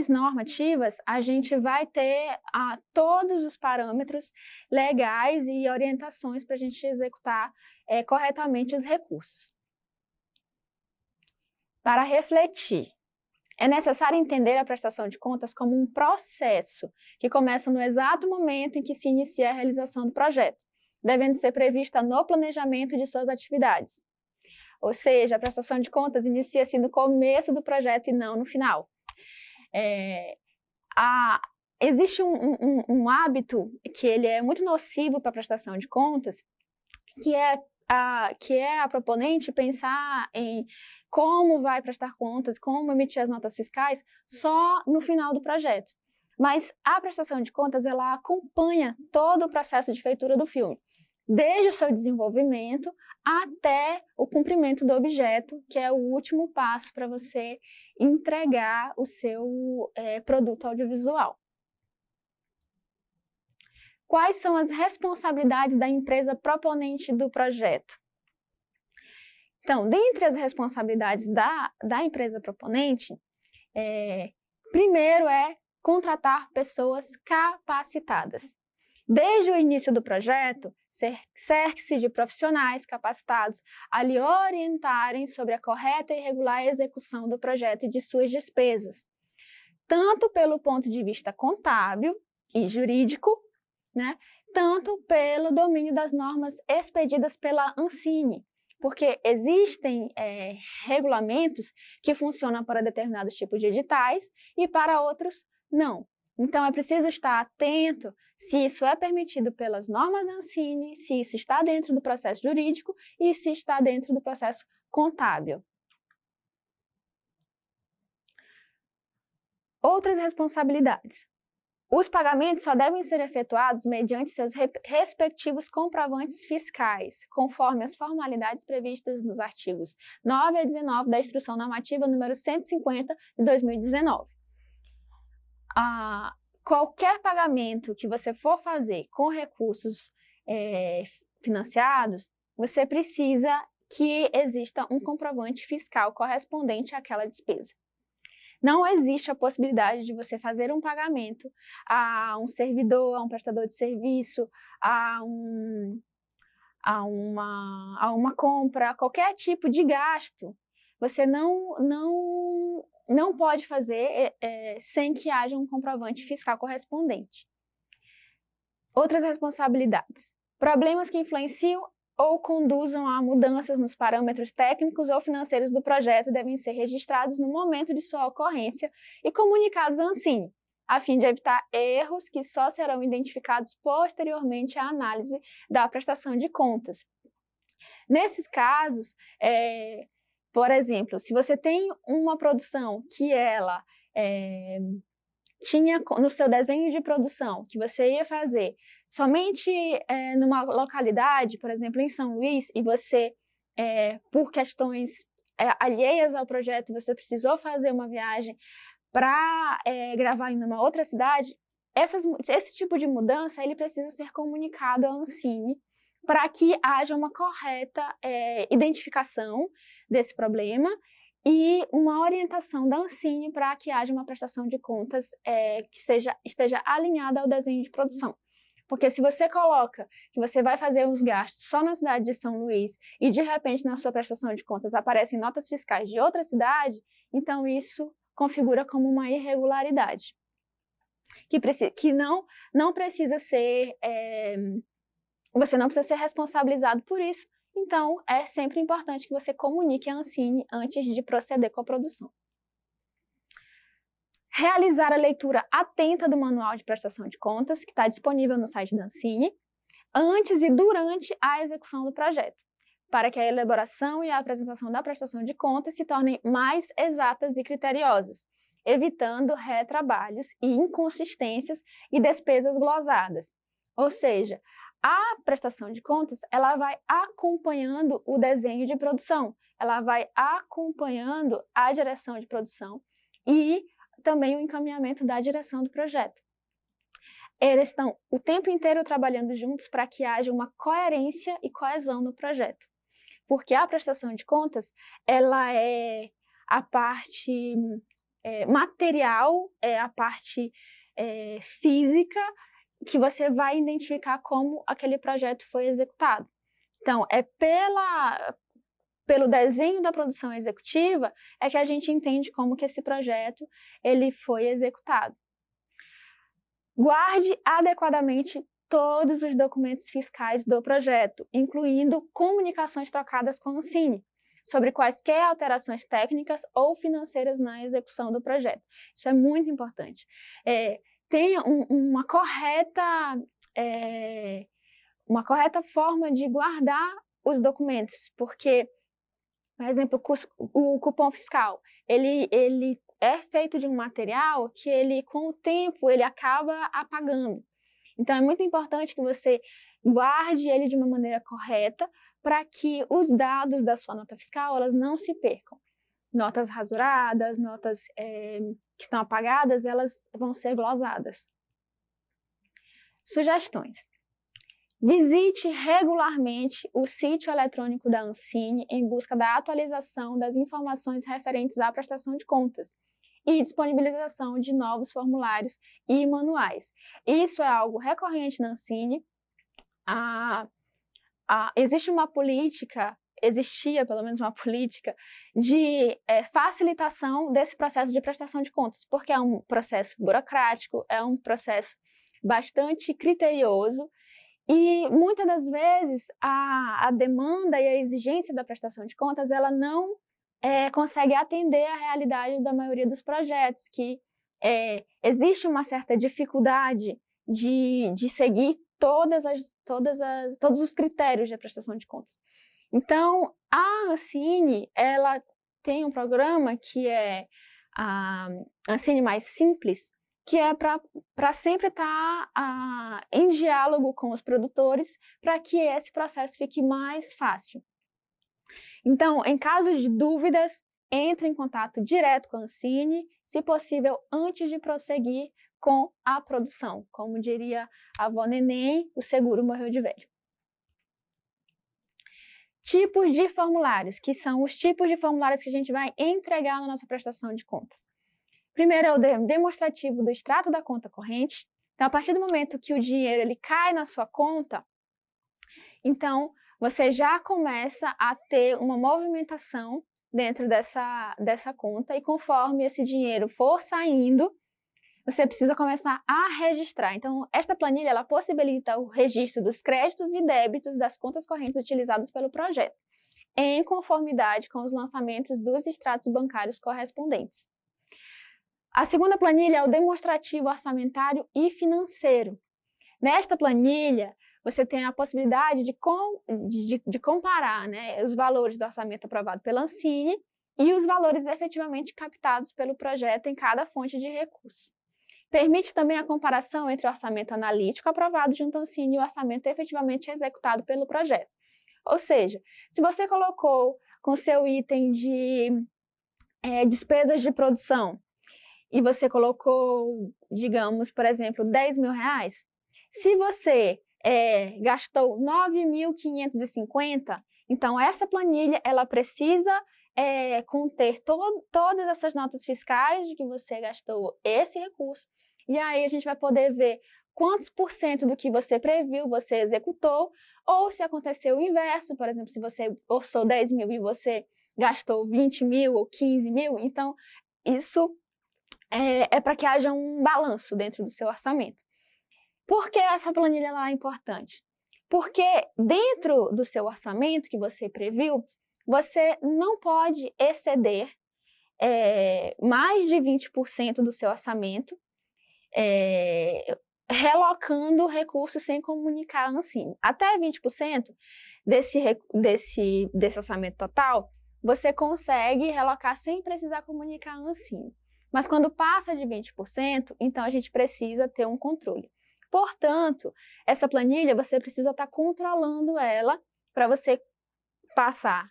normativas, a gente vai ter todos os parâmetros legais e orientações para a gente executar corretamente os recursos. Para refletir, é necessário entender a prestação de contas como um processo que começa no exato momento em que se inicia a realização do projeto, devendo ser prevista no planejamento de suas atividades. Ou seja, a prestação de contas inicia-se no começo do projeto e não no final. Existe um hábito que ele é muito nocivo para a prestação de contas, que é a proponente pensar em como vai prestar contas, como emitir as notas fiscais só no final do projeto. Mas a prestação de contas, ela acompanha todo o processo de feitura do filme, desde o seu desenvolvimento até o cumprimento do objeto, que é o último passo para você entregar o seu produto audiovisual. Quais são as responsabilidades da empresa proponente do projeto? Então, dentre as responsabilidades da empresa proponente, primeiro é contratar pessoas capacitadas. Desde o início do projeto, cerque-se de profissionais capacitados a lhe orientarem sobre a correta e regular execução do projeto e de suas despesas, tanto pelo ponto de vista contábil e jurídico, né, tanto pelo domínio das normas expedidas pela Ancine, porque existem regulamentos que funcionam para determinados tipos de editais e para outros não. Então, é preciso estar atento se isso é permitido pelas normas da Ancine, se isso está dentro do processo jurídico e se está dentro do processo contábil. Outras responsabilidades. Os pagamentos só devem ser efetuados mediante seus respectivos comprovantes fiscais, conforme as formalidades previstas nos artigos 9 a 19 da Instrução Normativa número 150 de 2019. Qualquer pagamento que você for fazer com recursos financiados, você precisa que exista um comprovante fiscal correspondente àquela despesa. Não existe a possibilidade de você fazer um pagamento a um servidor, a um prestador de serviço, a uma compra, qualquer tipo de gasto. Você não pode fazer sem que haja um comprovante fiscal correspondente. Outras responsabilidades. Problemas que influenciam ou conduzam a mudanças nos parâmetros técnicos ou financeiros do projeto devem ser registrados no momento de sua ocorrência e comunicados à Ancine, a fim de evitar erros que só serão identificados posteriormente à análise da prestação de contas. Nesses casos, por exemplo, se você tem uma produção que ela tinha no seu desenho de produção, que você ia fazer somente numa localidade, por exemplo, em São Luís, e você, por questões alheias ao projeto, você precisou fazer uma viagem para gravar em uma outra cidade, esse tipo de mudança ele precisa ser comunicado à Ancine para que haja uma correta identificação desse problema e uma orientação da Ancine para que haja uma prestação de contas que esteja alinhada ao desenho de produção. Porque se você coloca que você vai fazer os gastos só na cidade de São Luís e de repente na sua prestação de contas aparecem notas fiscais de outra cidade, então isso configura como uma irregularidade. Que não precisa ser, você não precisa ser responsabilizado por isso, então é sempre importante que você comunique a Ancine antes de proceder com a produção. Realizar a leitura atenta do manual de prestação de contas, que está disponível no site da Ancine, antes e durante a execução do projeto, para que a elaboração e a apresentação da prestação de contas se tornem mais exatas e criteriosas, evitando retrabalhos e inconsistências e despesas glosadas. Ou seja, a prestação de contas, ela vai acompanhando o desenho de produção, ela vai acompanhando a direção de produção e também o encaminhamento da direção do projeto. Eles estão o tempo inteiro trabalhando juntos para que haja uma coerência e coesão no projeto. Porque a prestação de contas, ela é a parte material, é a parte física que você vai identificar como aquele projeto foi executado. Então, é pelo desenho da produção executiva é que a gente entende como que esse projeto ele foi executado. Guarde adequadamente todos os documentos fiscais do projeto, incluindo comunicações trocadas com a Ancine, sobre quaisquer alterações técnicas ou financeiras na execução do projeto. Isso é muito importante. Tenha uma correta forma de guardar os documentos, porque, por exemplo, o cupom fiscal, ele é feito de um material que ele, com o tempo, ele acaba apagando. Então, é muito importante que você guarde ele de uma maneira correta para que os dados da sua nota fiscal elas não se percam. Notas rasuradas, notas que estão apagadas, elas vão ser glosadas. Sugestões. Visite regularmente o sítio eletrônico da Ancine em busca da atualização das informações referentes à prestação de contas e disponibilização de novos formulários e manuais. Isso é algo recorrente na Ancine. Existia pelo menos uma política de facilitação desse processo de prestação de contas, porque é um processo burocrático, é um processo bastante criterioso e muitas das vezes a demanda e a exigência da prestação de contas ela não consegue atender à realidade da maioria dos projetos, que existe uma certa dificuldade de seguir todos os critérios de prestação de contas. Então, a Ancine, ela tem um programa que é a Ancine Mais Simples, que é para sempre estar em diálogo com os produtores para que esse processo fique mais fácil. Então, em caso de dúvidas, entre em contato direto com a Ancine, se possível, antes de prosseguir com a produção. Como diria a avó Neném, o seguro morreu de velho. Tipos de formulários, que são os tipos de formulários que a gente vai entregar na nossa prestação de contas. Primeiro é o demonstrativo do extrato da conta corrente. Então, a partir do momento que o dinheiro ele cai na sua conta, então você já começa a ter uma movimentação dentro dessa conta e conforme esse dinheiro for saindo, você precisa começar a registrar. Então, esta planilha ela possibilita o registro dos créditos e débitos das contas correntes utilizadas pelo projeto, em conformidade com os lançamentos dos extratos bancários correspondentes. A segunda planilha é o demonstrativo orçamentário e financeiro. Nesta planilha, você tem a possibilidade de comparar, né, os valores do orçamento aprovado pela Ancine e os valores efetivamente captados pelo projeto em cada fonte de recurso. Permite também a comparação entre o orçamento analítico aprovado junto à Ancine e o orçamento efetivamente executado pelo projeto. Ou seja, se você colocou com seu item de despesas de produção e você colocou, digamos, por exemplo, R$10.000, se você gastou 9.550, então essa planilha ela precisa conter todas essas notas fiscais de que você gastou esse recurso, e aí a gente vai poder ver quantos por cento do que você previu você executou, ou se aconteceu o inverso, por exemplo, se você orçou 10 mil e você gastou 20 mil ou 15 mil, então isso é para que haja um balanço dentro do seu orçamento. Por que essa planilha ela é importante? Porque dentro do seu orçamento que você previu, você não pode exceder mais de 20% do seu orçamento, relocando recursos sem comunicar a Ancine. Até 20% desse orçamento total, você consegue relocar sem precisar comunicar a Ancine. Mas quando passa de 20%, então a gente precisa ter um controle. Portanto, essa planilha você precisa estar controlando ela para você passar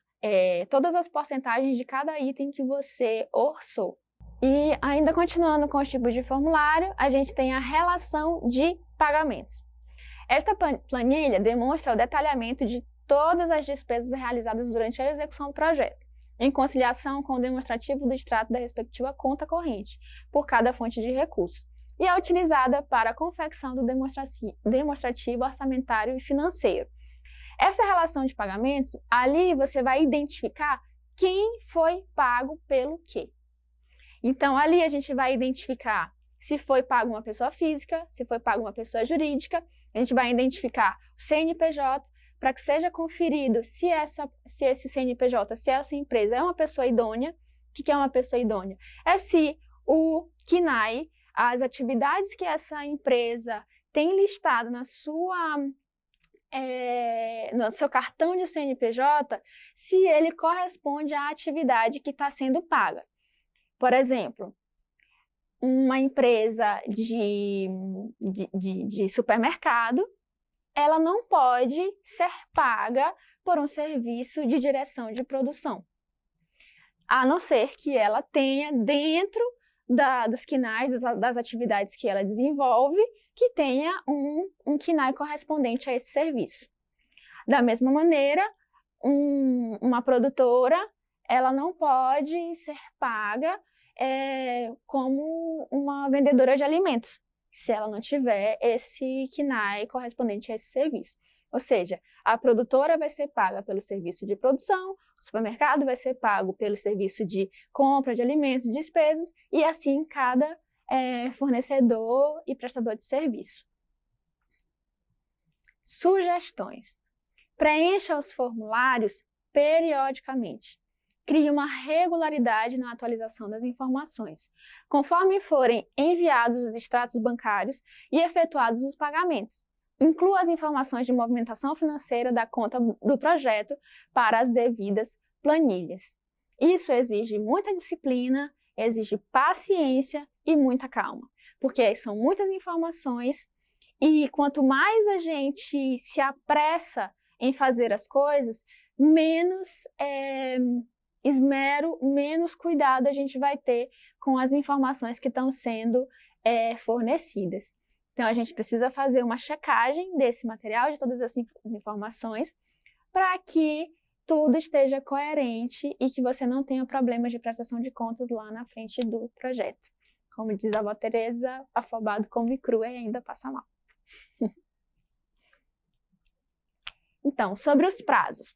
todas as porcentagens de cada item que você orçou. E ainda continuando com os tipos de formulário, a gente tem a relação de pagamentos. Esta planilha demonstra o detalhamento de todas as despesas realizadas durante a execução do projeto, em conciliação com o demonstrativo do extrato da respectiva conta corrente, por cada fonte de recurso, e é utilizada para a confecção do demonstrativo orçamentário e financeiro. Essa relação de pagamentos, ali você vai identificar quem foi pago pelo quê. Então, ali a gente vai identificar se foi pago uma pessoa física, se foi pago uma pessoa jurídica, a gente vai identificar o CNPJ, para que seja conferido se esse CNPJ, se essa empresa é uma pessoa idônea. O que é uma pessoa idônea? É se o KNAI, as atividades que essa empresa tem listado no seu cartão de CNPJ, se ele corresponde à atividade que está sendo paga. Por exemplo, uma empresa de supermercado, ela não pode ser paga por um serviço de direção de produção, a não ser que ela tenha dentro dos KNAIs, das atividades que ela desenvolve, que tenha um KNAI correspondente a esse serviço. Da mesma maneira, uma produtora, ela não pode ser paga como uma vendedora de alimentos, se ela não tiver esse KNAI correspondente a esse serviço. Ou seja, a produtora vai ser paga pelo serviço de produção, o supermercado vai ser pago pelo serviço de compra de alimentos e despesas, e assim cada fornecedor e prestador de serviço. Sugestões. Preencha os formulários periodicamente. Crie uma regularidade na atualização das informações, conforme forem enviados os extratos bancários e efetuados os pagamentos. Inclua as informações de movimentação financeira da conta do projeto para as devidas planilhas. Isso exige muita disciplina, exige paciência e muita calma, porque são muitas informações e quanto mais a gente se apressa em fazer as coisas, menos esmero, menos cuidado a gente vai ter com as informações que estão sendo fornecidas. Então, a gente precisa fazer uma checagem desse material, de todas as informações, para que tudo esteja coerente e que você não tenha problemas de prestação de contas lá na frente do projeto. Como diz a avó Teresa, afobado come cru e ainda passa mal. Então, sobre os prazos.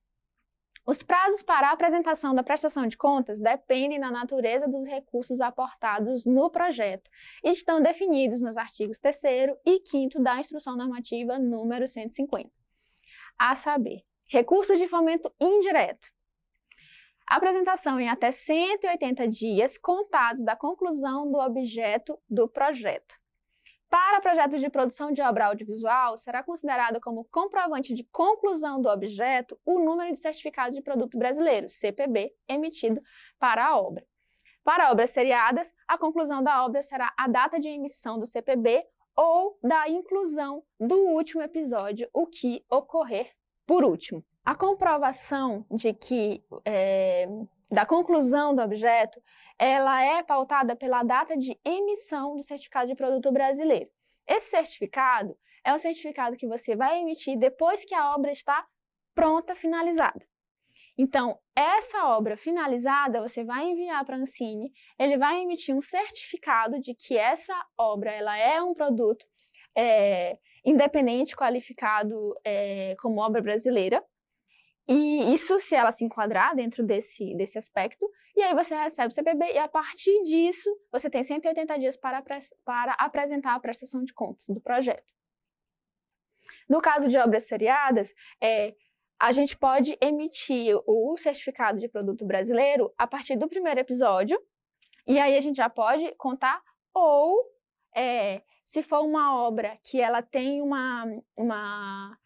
Os prazos para a apresentação da prestação de contas dependem da natureza dos recursos aportados no projeto e estão definidos nos artigos 3º e 5º da Instrução Normativa número 150. A saber, recursos de fomento indireto. Apresentação em até 180 dias contados da conclusão do objeto do projeto. Para projetos de produção de obra audiovisual, será considerado como comprovante de conclusão do objeto o número de certificado de produto brasileiro, CPB, emitido para a obra. Para obras seriadas, a conclusão da obra será a data de emissão do CPB ou da inclusão do último episódio, o que ocorrer por último. A comprovação da conclusão do objeto, ela é pautada pela data de emissão do certificado de produto brasileiro. Esse certificado é o certificado que você vai emitir depois que a obra está pronta, finalizada. Então, essa obra finalizada, você vai enviar para a Ancine, ele vai emitir um certificado de que essa obra ela é um produto independente qualificado como obra brasileira. E isso, se ela se enquadrar dentro desse aspecto, e aí você recebe o CPB e a partir disso você tem 180 dias para apresentar a prestação de contas do projeto. No caso de obras seriadas, a gente pode emitir o certificado de produto brasileiro a partir do primeiro episódio, e aí a gente já pode contar, ou se for uma obra que ela tem uma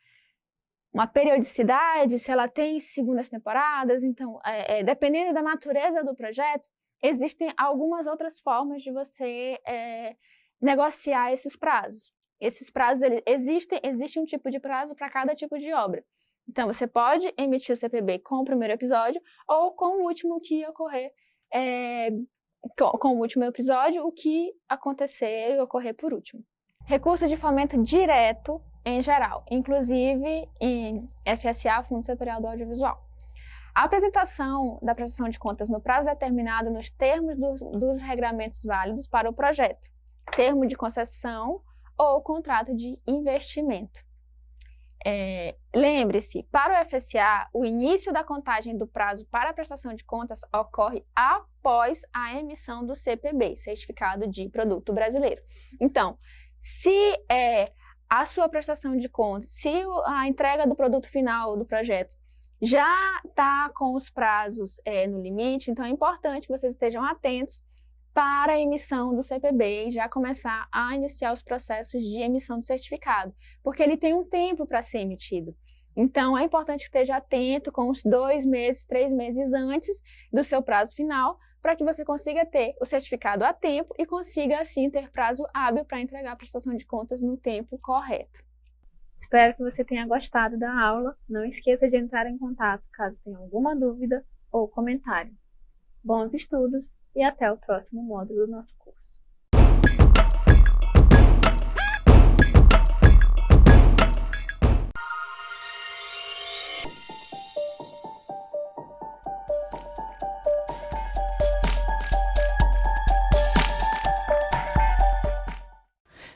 periodicidade, se ela tem segundas temporadas, então, dependendo da natureza do projeto, existem algumas outras formas de você negociar esses prazos. Esses prazos, existe um tipo de prazo para cada tipo de obra. Então, você pode emitir o CPB com o primeiro episódio ou com o último que ocorrer, com o último episódio, o que acontecer e ocorrer por último. Recurso de fomento direto em geral, inclusive em FSA, Fundo Setorial do Audiovisual. A apresentação da prestação de contas no prazo determinado nos termos dos regramentos válidos para o projeto, termo de concessão ou contrato de investimento. Lembre-se, para o FSA, o início da contagem do prazo para a prestação de contas ocorre após a emissão do CPB, Certificado de Produto Brasileiro. Então, se a sua prestação de contas, se a entrega do produto final do projeto já está com os prazos no limite, então é importante que vocês estejam atentos para a emissão do CPB e já começar a iniciar os processos de emissão do certificado, porque ele tem um tempo para ser emitido. Então, é importante que esteja atento com uns 2 meses, 3 meses antes do seu prazo final, para que você consiga ter o certificado a tempo e consiga, assim, ter prazo hábil para entregar a prestação de contas no tempo correto. Espero que você tenha gostado da aula. Não esqueça de entrar em contato caso tenha alguma dúvida ou comentário. Bons estudos e até o próximo módulo do nosso curso.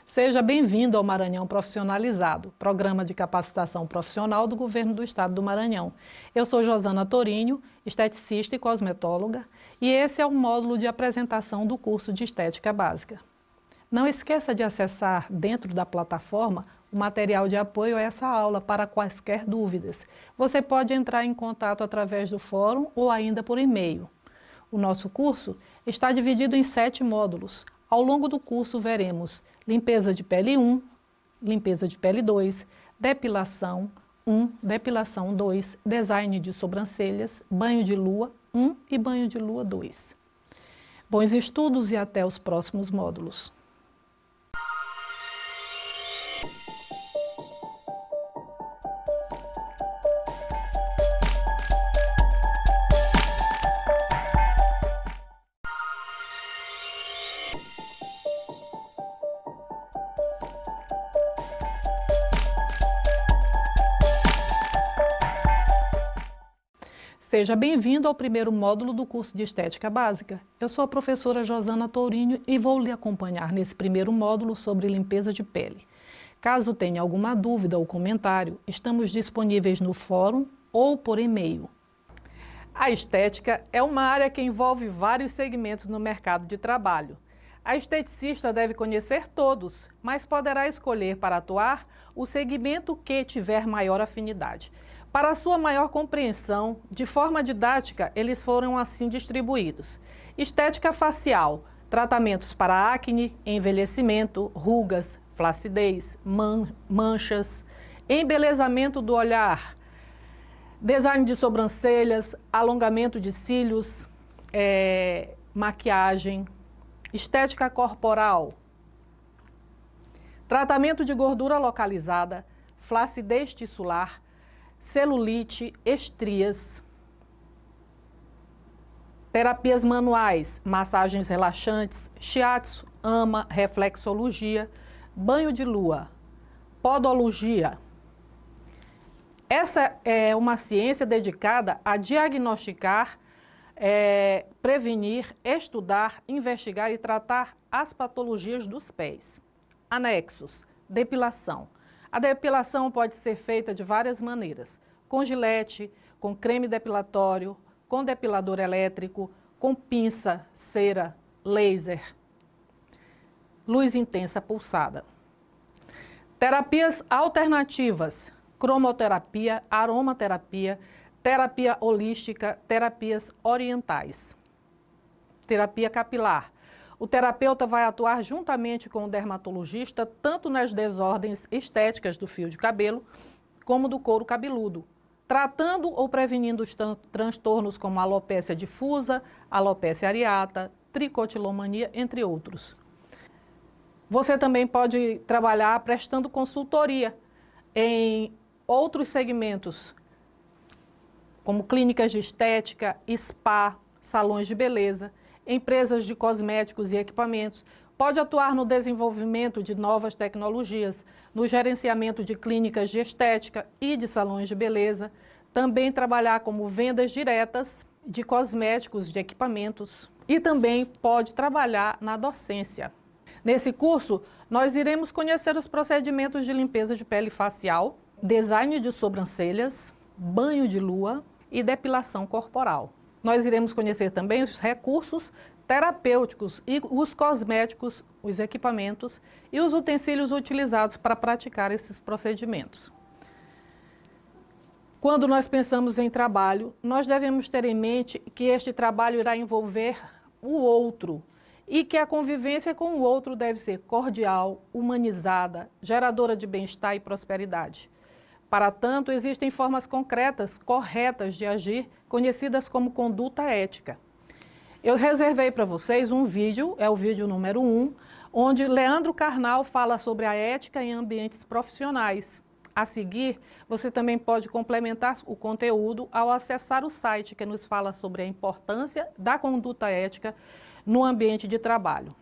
Seja bem-vindo ao Maranhão Profissionalizado, programa de capacitação profissional do Governo do Estado do Maranhão. Eu sou Josana Tourinho, esteticista e cosmetóloga, e esse é o módulo de apresentação do curso de Estética Básica. Não esqueça de acessar dentro da plataforma o material de apoio a essa aula para quaisquer dúvidas. Você pode entrar em contato através do fórum ou ainda por e-mail. O nosso curso está dividido em 7 módulos. Ao longo do curso veremos limpeza de pele 1, limpeza de pele 2, depilação 1, depilação 2, design de sobrancelhas, banho de lua 1 e banho de lua 2. Bons estudos e até os próximos módulos. Seja bem-vindo ao primeiro módulo do curso de Estética Básica. Eu sou a professora Josana Tourinho e vou lhe acompanhar nesse primeiro módulo sobre limpeza de pele. Caso tenha alguma dúvida ou comentário, estamos disponíveis no fórum ou por e-mail. A estética é uma área que envolve vários segmentos no mercado de trabalho. A esteticista deve conhecer todos, mas poderá escolher para atuar o segmento que tiver maior afinidade. Para sua maior compreensão, de forma didática, eles foram assim distribuídos. Estética facial, tratamentos para acne, envelhecimento, rugas, flacidez, manchas, embelezamento do olhar, design de sobrancelhas, alongamento de cílios, maquiagem, estética corporal, tratamento de gordura localizada, flacidez tissular, celulite, estrias, terapias manuais, massagens relaxantes, shiatsu, ama, reflexologia, banho de lua, podologia. Essa é uma ciência dedicada a diagnosticar, prevenir, estudar, investigar e tratar as patologias dos pés. Anexos: depilação. A depilação pode ser feita de várias maneiras, com gilete, com creme depilatório, com depilador elétrico, com pinça, cera, laser, luz intensa pulsada. Terapias alternativas, cromoterapia, aromaterapia, terapia holística, terapias orientais. Terapia capilar. O terapeuta vai atuar juntamente com o dermatologista tanto nas desordens estéticas do fio de cabelo como do couro cabeludo, tratando ou prevenindo os transtornos como alopécia difusa, alopécia areata, tricotilomania, entre outros. Você também pode trabalhar prestando consultoria em outros segmentos, como clínicas de estética, spa, salões de beleza, empresas de cosméticos e equipamentos. Pode atuar no desenvolvimento de novas tecnologias, no gerenciamento de clínicas de estética e de salões de beleza. Também trabalhar como vendas diretas de cosméticos, de equipamentos. E também pode trabalhar na docência. Nesse curso, nós iremos conhecer os procedimentos de limpeza de pele facial, design de sobrancelhas, banho de lua e depilação corporal. Nós iremos conhecer também os recursos terapêuticos e os cosméticos, os equipamentos e os utensílios utilizados para praticar esses procedimentos. Quando nós pensamos em trabalho, nós devemos ter em mente que este trabalho irá envolver o outro e que a convivência com o outro deve ser cordial, humanizada, geradora de bem-estar e prosperidade. Para tanto, existem formas concretas, corretas de agir, conhecidas como conduta ética. Eu reservei para vocês um vídeo, é o vídeo número 1, onde Leandro Carnal fala sobre a ética em ambientes profissionais. A seguir, você também pode complementar o conteúdo ao acessar o site que nos fala sobre a importância da conduta ética no ambiente de trabalho.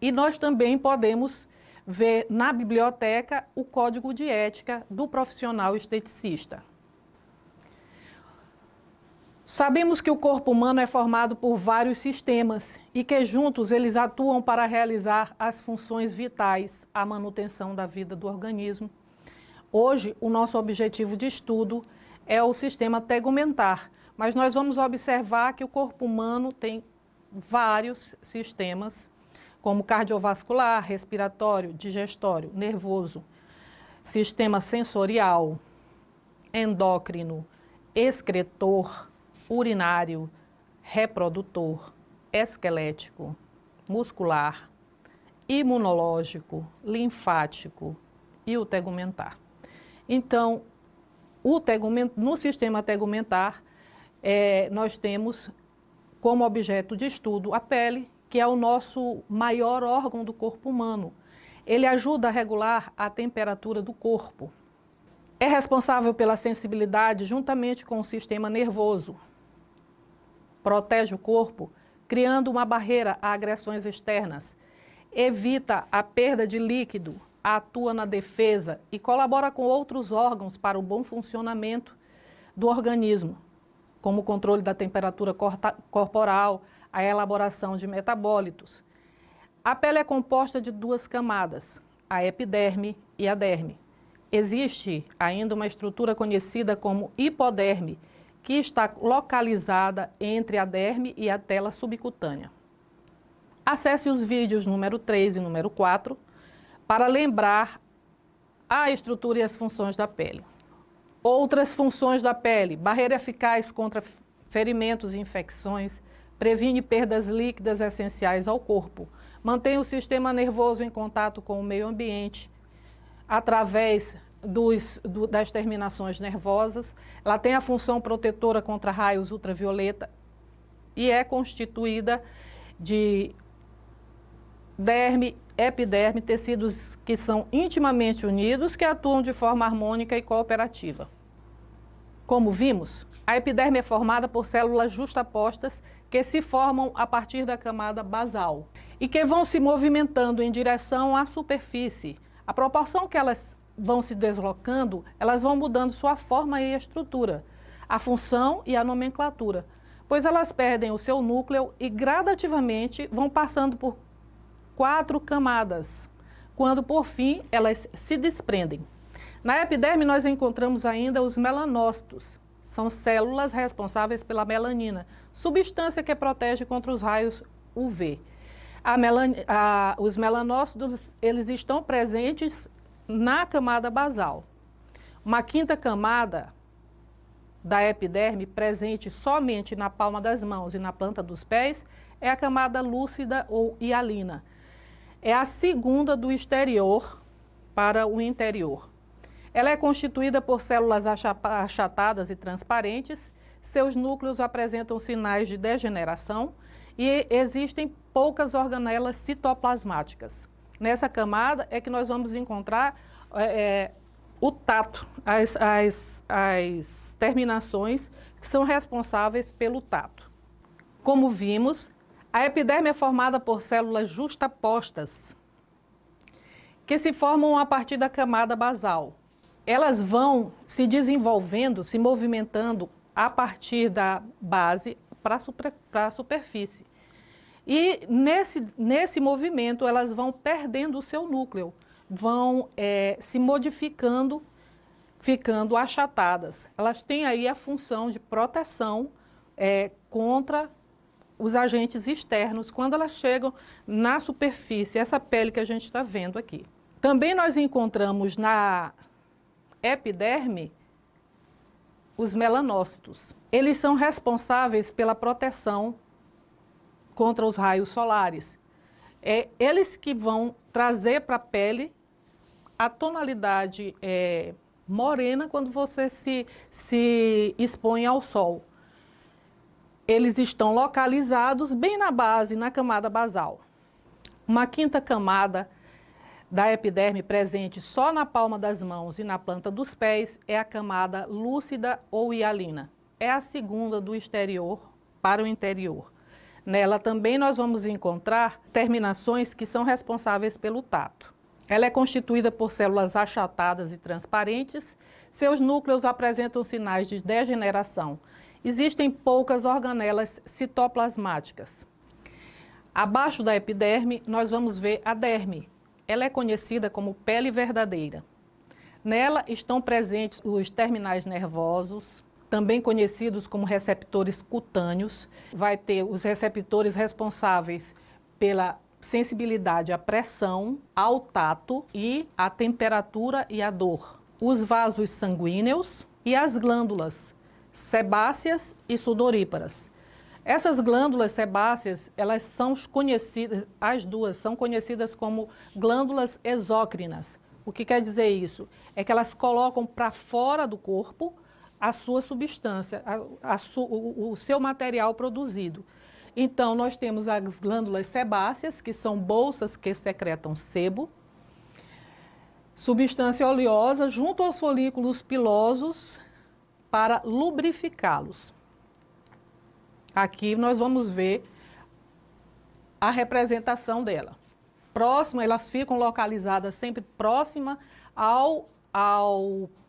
E nós também podemos ver na biblioteca o Código de Ética do Profissional Esteticista. Sabemos que o corpo humano é formado por vários sistemas e que juntos eles atuam para realizar as funções vitais, a manutenção da vida do organismo. Hoje, o nosso objetivo de estudo é o sistema tegumentar, mas nós vamos observar que o corpo humano tem vários sistemas, como cardiovascular, respiratório, digestório, nervoso, sistema sensorial, endócrino, excretor, urinário, reprodutor, esquelético, muscular, imunológico, linfático e o tegumentar. Então, no sistema tegumentar, nós temos como objeto de estudo a pele, que é o nosso maior órgão do corpo humano. Ele ajuda a regular a temperatura do corpo. É responsável pela sensibilidade juntamente com o sistema nervoso. Protege o corpo, criando uma barreira a agressões externas. Evita a perda de líquido, atua na defesa e colabora com outros órgãos para o bom funcionamento do organismo, como o controle da temperatura corporal, a elaboração de metabólitos. A pele é composta de duas camadas, a epiderme e a derme. Existe ainda uma estrutura conhecida como hipoderme, que está localizada entre a derme e a tela subcutânea. Acesse os vídeos número 3 e número 4 para lembrar a estrutura e as funções da pele. Outras funções da pele: barreira eficaz contra ferimentos e infecções, previne perdas líquidas essenciais ao corpo, mantém o sistema nervoso em contato com o meio ambiente através das terminações nervosas. Ela tem a função protetora contra raios ultravioleta e é constituída de derme, epiderme, tecidos que são intimamente unidos, que atuam de forma harmônica e cooperativa. Como vimos, a epiderme é formada por células justapostas que se formam a partir da camada basal e que vão se movimentando em direção à superfície. À proporção que elas vão se deslocando, elas vão mudando sua forma e estrutura, a função e a nomenclatura, pois elas perdem o seu núcleo e gradativamente vão passando por 4 camadas, quando, por fim, elas se desprendem. Na epiderme, nós encontramos ainda os melanócitos. São células responsáveis pela melanina, substância que protege contra os raios UV. Os melanócitos, eles estão presentes na camada basal. Uma quinta camada da epiderme, presente somente na palma das mãos e na planta dos pés, é a camada lúcida ou hialina. É a segunda do exterior para o interior. Ela é constituída por células achatadas e transparentes, seus núcleos apresentam sinais de degeneração e existem poucas organelas citoplasmáticas. Nessa camada é que nós vamos encontrar o tato, as terminações que são responsáveis pelo tato. Como vimos, a epiderme é formada por células justapostas, que se formam a partir da camada basal. Elas vão se desenvolvendo, se movimentando a partir da base para a superfície. E nesse movimento elas vão perdendo o seu núcleo, vão se modificando, ficando achatadas. Elas têm aí a função de proteção contra os agentes externos quando elas chegam na superfície, essa pele que a gente está vendo aqui. Também nós encontramos na epiderme os melanócitos. Eles são responsáveis pela proteção contra os raios solares. Eles que vão trazer para a pele a tonalidade morena quando você se expõe ao sol. Eles estão localizados bem na base, na camada basal. Uma quinta camada da epiderme presente só na palma das mãos e na planta dos pés é a camada lúcida ou hialina. É a segunda do exterior para o interior. Nela também nós vamos encontrar terminações que são responsáveis pelo tato. Ela é constituída por células achatadas e transparentes. Seus núcleos apresentam sinais de degeneração. Existem poucas organelas citoplasmáticas. Abaixo da epiderme, nós vamos ver a derme. Ela é conhecida como pele verdadeira. Nela estão presentes os terminais nervosos, também conhecidos como receptores cutâneos. Vai ter os receptores responsáveis pela sensibilidade à pressão, ao tato e à temperatura e à dor. Os vasos sanguíneos e as glândulas sebáceas e sudoríparas. Essas glândulas sebáceas, elas são conhecidas, as duas são conhecidas como glândulas exócrinas. O que quer dizer isso? É que elas colocam para fora do corpo a sua substância, o seu material produzido. Então, nós temos as glândulas sebáceas, que são bolsas que secretam sebo, substância oleosa junto aos folículos pilosos para lubrificá-los. Aqui nós vamos ver a representação dela. Elas ficam localizadas sempre próxima ao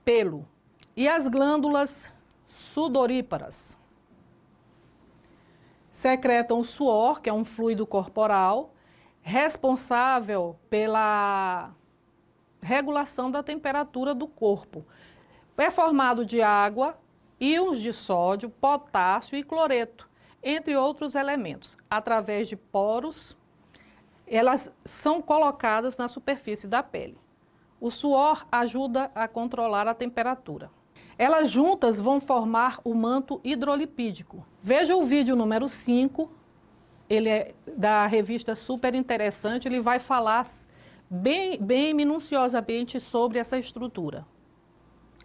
pelo. E as glândulas sudoríparas secretam o suor, que é um fluido corporal, responsável pela regulação da temperatura do corpo. É formado de água, íons de sódio, potássio e cloreto, entre outros elementos. Através de poros, elas são colocadas na superfície da pele. O suor ajuda a controlar a temperatura. Elas juntas vão formar o manto hidrolipídico. Veja o vídeo número 5, ele é da revista Super Interessante, ele vai falar bem minuciosamente sobre essa estrutura.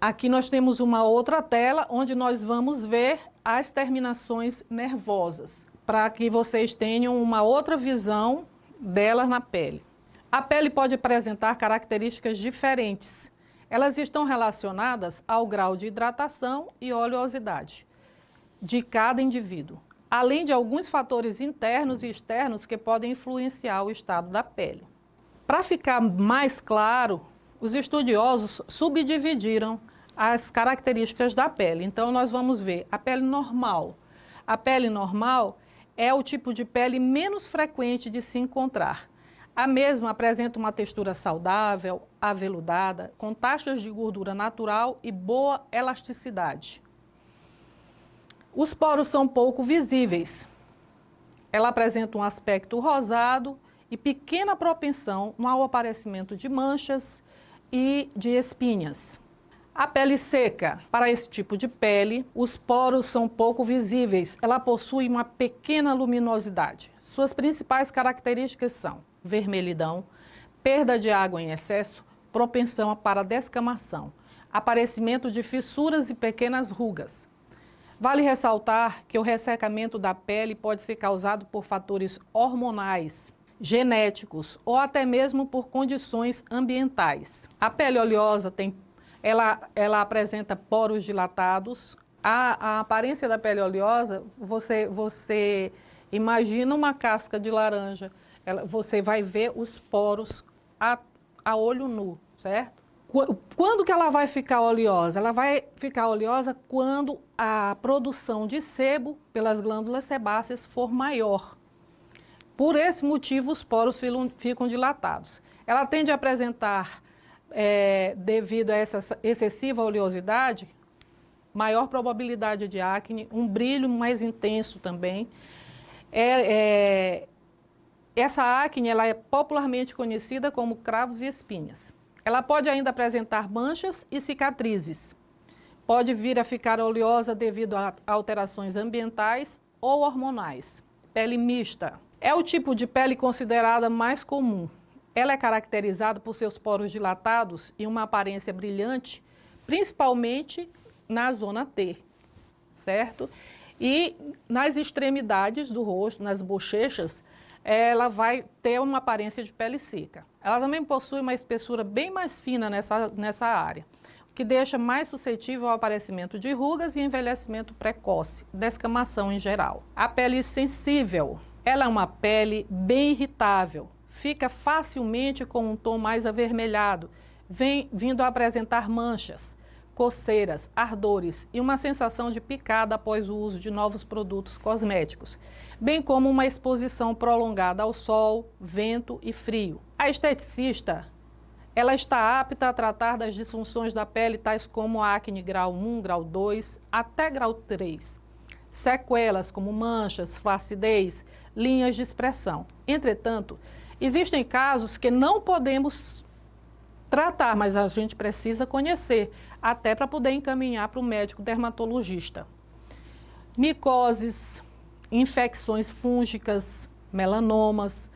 Aqui nós temos uma outra tela onde nós vamos ver as terminações nervosas, para que vocês tenham uma outra visão delas na pele. A pele pode apresentar características diferentes. Elas estão relacionadas ao grau de hidratação e oleosidade de cada indivíduo, além de alguns fatores internos e externos que podem influenciar o estado da pele. Para ficar mais claro, os estudiosos subdividiram as características da pele. Então, nós vamos ver a pele normal. A pele normal é o tipo de pele menos frequente de se encontrar. A mesma apresenta uma textura saudável, aveludada, com taxas de gordura natural e boa elasticidade. Os poros são pouco visíveis. Ela apresenta um aspecto rosado e pequena propensão ao aparecimento de manchas e de espinhas. A pele seca. Para esse tipo de pele, os poros são pouco visíveis. Ela possui uma pequena luminosidade. Suas principais características são vermelhidão, perda de água em excesso, propensão para descamação, aparecimento de fissuras e pequenas rugas. Vale ressaltar que o ressecamento da pele pode ser causado por fatores hormonais, genéticos ou até mesmo por condições ambientais. A pele oleosa ela apresenta poros dilatados. A aparência da pele oleosa, você imagina uma casca de laranja, você vai ver os poros a olho nu, certo? Quando que ela vai ficar oleosa? Ela vai ficar oleosa quando a produção de sebo pelas glândulas sebáceas for maior. Por esse motivo, os poros ficam dilatados. Ela tende a apresentar, devido a essa excessiva oleosidade, maior probabilidade de acne, um brilho mais intenso também. Essa acne ela é popularmente conhecida como cravos e espinhas. Ela pode ainda apresentar manchas e cicatrizes. Pode vir a ficar oleosa devido a alterações ambientais ou hormonais. Pele mista. É o tipo de pele considerada mais comum. Ela é caracterizada por seus poros dilatados e uma aparência brilhante, principalmente na zona T, certo? E nas extremidades do rosto, nas bochechas, ela vai ter uma aparência de pele seca. Ela também possui uma espessura bem mais fina nessa área, o que deixa mais suscetível ao aparecimento de rugas e envelhecimento precoce, descamação em geral. A pele sensível. Ela é uma pele bem irritável, fica facilmente com um tom mais avermelhado, vindo a apresentar manchas, coceiras, ardores e uma sensação de picada após o uso de novos produtos cosméticos, bem como uma exposição prolongada ao sol, vento e frio. A esteticista, ela está apta a tratar das disfunções da pele, tais como acne grau 1, grau 2, até grau 3. Sequelas como manchas, flacidez, linhas de expressão. Entretanto, existem casos que não podemos tratar, mas a gente precisa conhecer, até para poder encaminhar para o médico dermatologista. Micoses, infecções fúngicas, melanomas.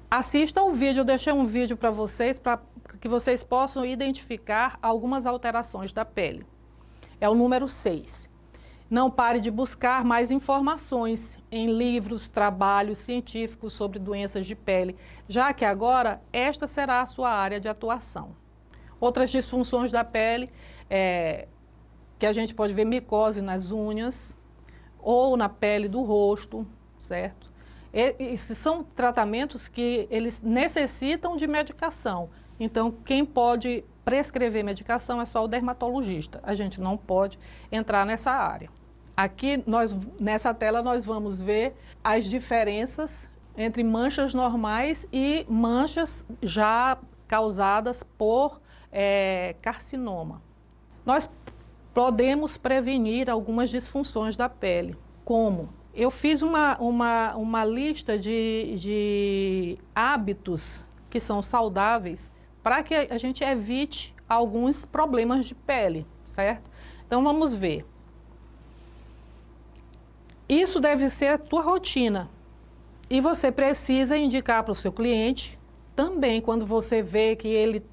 Assistam o vídeo, eu deixei um vídeo para vocês, para que vocês possam identificar algumas alterações da pele. É o número 6. Não pare de buscar mais informações em livros, trabalhos científicos sobre doenças de pele, já que agora esta será a sua área de atuação. Outras disfunções da pele, que a gente pode ver micose nas unhas ou na pele do rosto, certo? Esses são tratamentos que eles necessitam de medicação. Então, quem pode prescrever medicação é só o dermatologista. A gente não pode entrar nessa área. Aqui, nessa tela, nós vamos ver as diferenças entre manchas normais e manchas já causadas por carcinoma. Nós podemos prevenir algumas disfunções da pele. Como? Eu fiz uma lista de hábitos que são saudáveis para que a gente evite alguns problemas de pele, certo? Então, vamos ver. Isso deve ser a tua rotina. E você precisa indicar para o seu cliente também, quando você vê que ele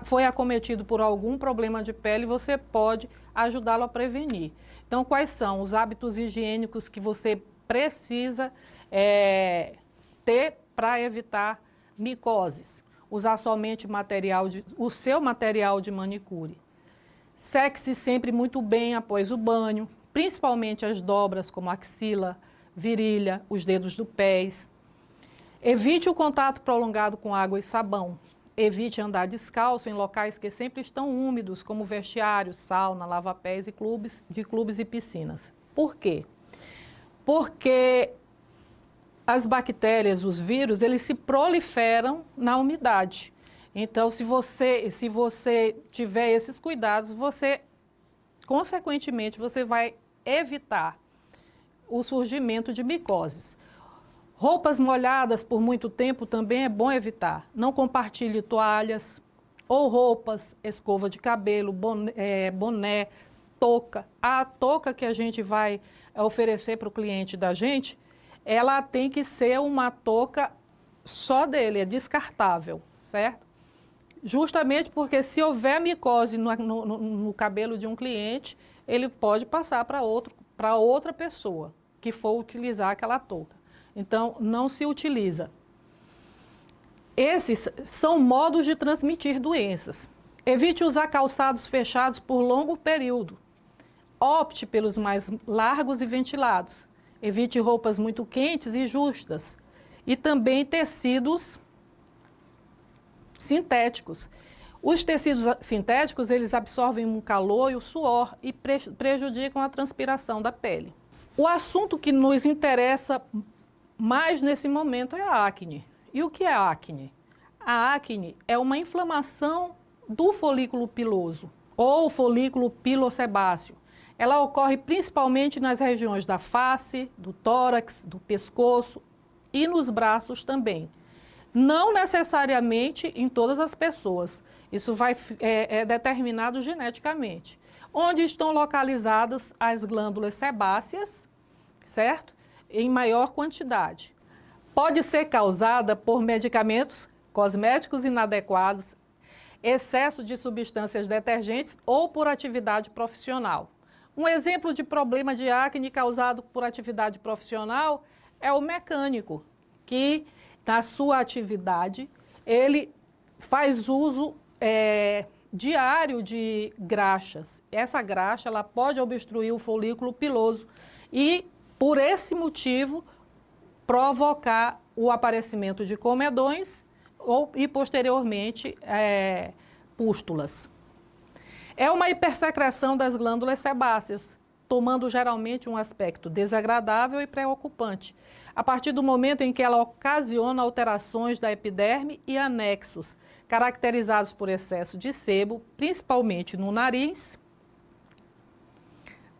foi acometido por algum problema de pele, você pode ajudá-lo a prevenir. Então, quais são os hábitos higiênicos que você precisa ter para evitar micoses? Usar somente o seu material de manicure. Seque-se sempre muito bem após o banho, principalmente as dobras como axila, virilha, os dedos dos pés. Evite o contato prolongado com água e sabão. Evite andar descalço em locais que sempre estão úmidos, como vestiários, sauna, lava-pés e clubes e piscinas. Por quê? Porque as bactérias, os vírus, eles se proliferam na umidade. Então, se você tiver esses cuidados, consequentemente, você vai evitar o surgimento de micoses. Roupas molhadas por muito tempo também é bom evitar. Não compartilhe toalhas ou roupas, escova de cabelo, boné, touca. A touca que a gente vai oferecer para o cliente da gente, ela tem que ser uma touca só dele, é descartável, certo? Justamente porque se houver micose no cabelo de um cliente, ele pode passar para outra pessoa que for utilizar aquela touca. Então, não se utiliza. Esses são modos de transmitir doenças. Evite usar calçados fechados por longo período. Opte pelos mais largos e ventilados. Evite roupas muito quentes e justas. E também tecidos sintéticos. Os tecidos sintéticos, eles absorvem o calor e o suor e prejudicam a transpiração da pele. O assunto que nos interessa mais nesse momento é a acne. E o que é a acne? A acne é uma inflamação do folículo piloso ou folículo pilosebáceo. Ela ocorre principalmente nas regiões da face, do tórax, do pescoço e nos braços também. Não necessariamente em todas as pessoas. Isso é determinado geneticamente. Onde estão localizadas as glândulas sebáceas, certo? Em maior quantidade. Pode ser causada por medicamentos, cosméticos inadequados, excesso de substâncias detergentes ou por atividade profissional. Um exemplo de problema de acne causado por atividade profissional é o mecânico, que na sua atividade ele faz uso diário de graxas. Essa graxa ela pode obstruir o folículo piloso e, por esse motivo, provocar o aparecimento de comedões e, posteriormente, pústulas. É uma hipersecreção das glândulas sebáceas, tomando geralmente um aspecto desagradável e preocupante, a partir do momento em que ela ocasiona alterações da epiderme e anexos, caracterizados por excesso de sebo, principalmente no nariz,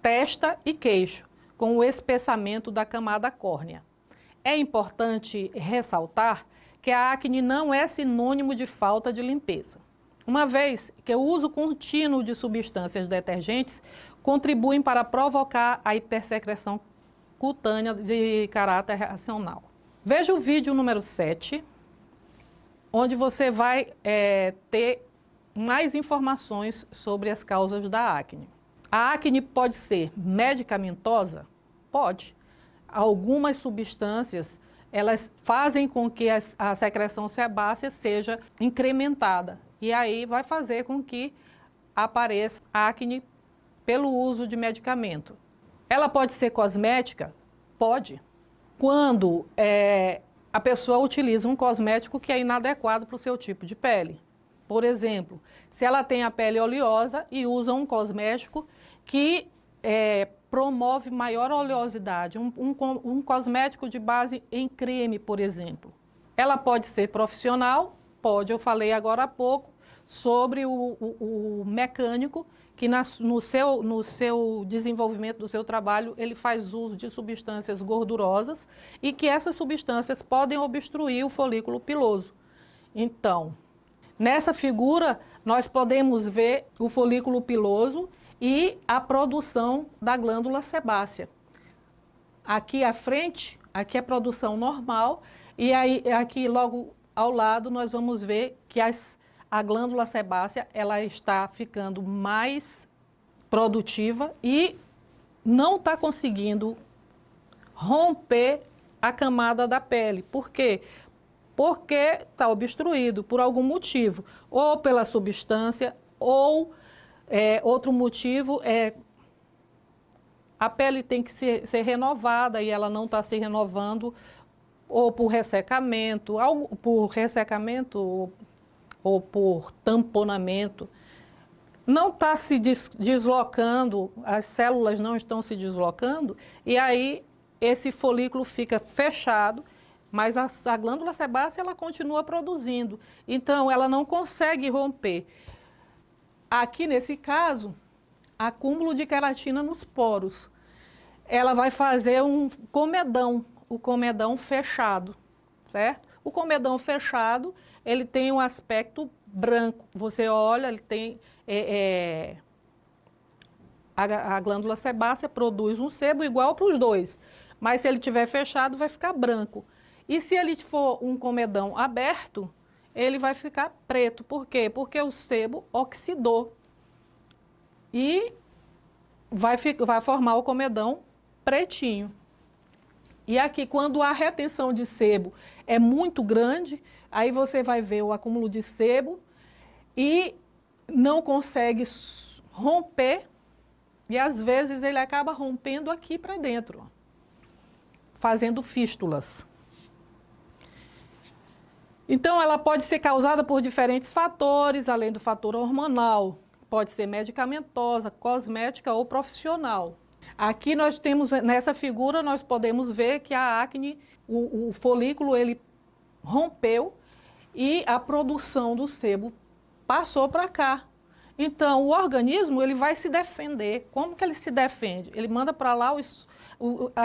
testa e queixo, com o espessamento da camada córnea. É importante ressaltar que a acne não é sinônimo de falta de limpeza, uma vez que o uso contínuo de substâncias detergentes contribuem para provocar a hipersecreção cutânea de caráter reacional. Veja o vídeo número 7, onde você vai ter mais informações sobre as causas da acne. A acne pode ser medicamentosa? Pode. Algumas substâncias, elas fazem com que a secreção sebácea seja incrementada. E aí vai fazer com que apareça acne pelo uso de medicamento. Ela pode ser cosmética? Pode. Quando a pessoa utiliza um cosmético que é inadequado para o seu tipo de pele. Por exemplo, se ela tem a pele oleosa e usa um cosmético que promove maior oleosidade, um cosmético de base em creme, por exemplo. Ela pode ser profissional? Pode. Eu falei agora há pouco sobre o mecânico que no seu desenvolvimento do seu trabalho, ele faz uso de substâncias gordurosas e que essas substâncias podem obstruir o folículo piloso. Então, nessa figura, nós podemos ver o folículo piloso e a produção da glândula sebácea. Aqui à frente, aqui é a produção normal, e aí aqui logo ao lado nós vamos ver que a glândula sebácea ela está ficando mais produtiva e não está conseguindo romper a camada da pele. Por quê? Porque está obstruído por algum motivo, ou pela substância, ou outro motivo a pele tem que ser renovada e ela não está se renovando, ou por ressecamento, ou por tamponamento. Não está se deslocando, as células não estão se deslocando, e aí esse folículo fica fechado mas a glândula sebácea ela continua produzindo, então ela não consegue romper. Aqui nesse caso, acúmulo de queratina nos poros, ela vai fazer um comedão, o comedão fechado, certo? O comedão fechado, ele tem um aspecto branco, você olha, ele tem... A glândula sebácea produz um sebo igual para os dois, mas se ele estiver fechado, vai ficar branco. E se ele for um comedão aberto, ele vai ficar preto. Por quê? Porque o sebo oxidou e vai formar o comedão pretinho. E aqui, quando a retenção de sebo é muito grande, aí você vai ver o acúmulo de sebo e não consegue romper, e às vezes ele acaba rompendo aqui para dentro, fazendo fístulas. Então, ela pode ser causada por diferentes fatores, além do fator hormonal. Pode ser medicamentosa, cosmética ou profissional. Aqui nós temos, nessa figura, nós podemos ver que a acne, o folículo, ele rompeu e a produção do sebo passou para cá. Então, o organismo, ele vai se defender. Como que ele se defende? Ele manda para lá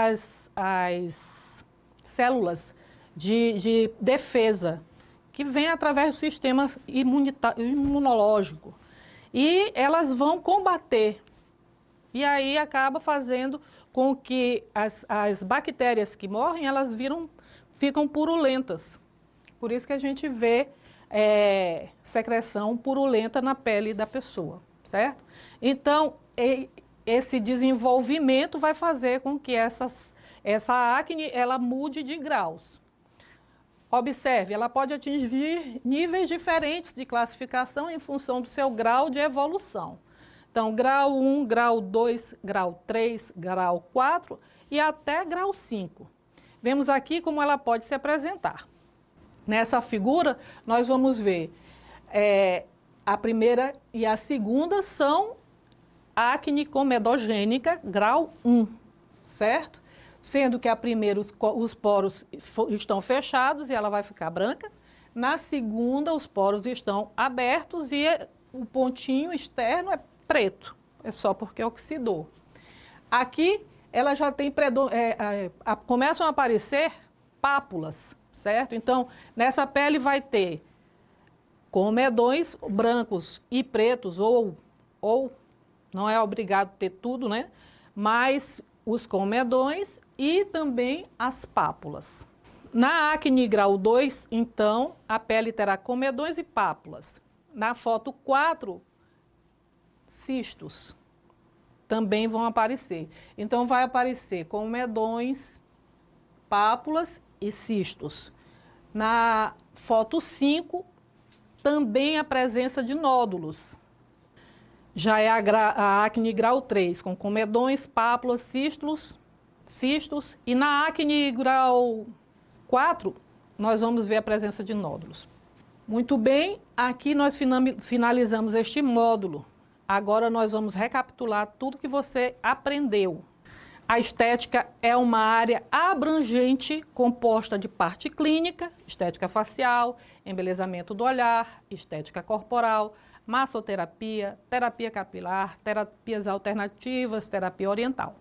as células de defesa, que vem através do sistema imunológico. E elas vão combater. E aí acaba fazendo com que as bactérias que morrem, elas ficam purulentas. Por isso que a gente vê secreção purulenta na pele da pessoa, certo? Então, esse desenvolvimento vai fazer com que essa acne ela mude de graus. Observe, ela pode atingir níveis diferentes de classificação em função do seu grau de evolução. Então, grau 1, grau 2, grau 3, grau 4 e até grau 5. Vemos aqui como ela pode se apresentar. Nessa figura, nós vamos ver a primeira e a segunda são acne comedogênica, grau 1, certo? Sendo que a primeira os poros estão fechados e ela vai ficar branca. Na segunda, os poros estão abertos e o pontinho externo é preto. É só porque oxidou. Aqui, ela já tem começam a aparecer pápulas, certo? Então, nessa pele vai ter comedões brancos e pretos, ou não é obrigado ter tudo, né? Mas os comedões e também as pápulas. Na acne grau 2, então, a pele terá comedões e pápulas. Na foto 4, cistos também vão aparecer. Então, vai aparecer comedões, pápulas e cistos. Na foto 5, também a presença de nódulos. Já é a acne grau 3, com comedões, pápulas, cistos. E na acne grau 4, nós vamos ver a presença de nódulos. Muito bem, aqui nós finalizamos este módulo. Agora nós vamos recapitular tudo que você aprendeu. A estética é uma área abrangente, composta de parte clínica, estética facial, embelezamento do olhar, estética corporal, massoterapia, terapia capilar, terapias alternativas, terapia oriental.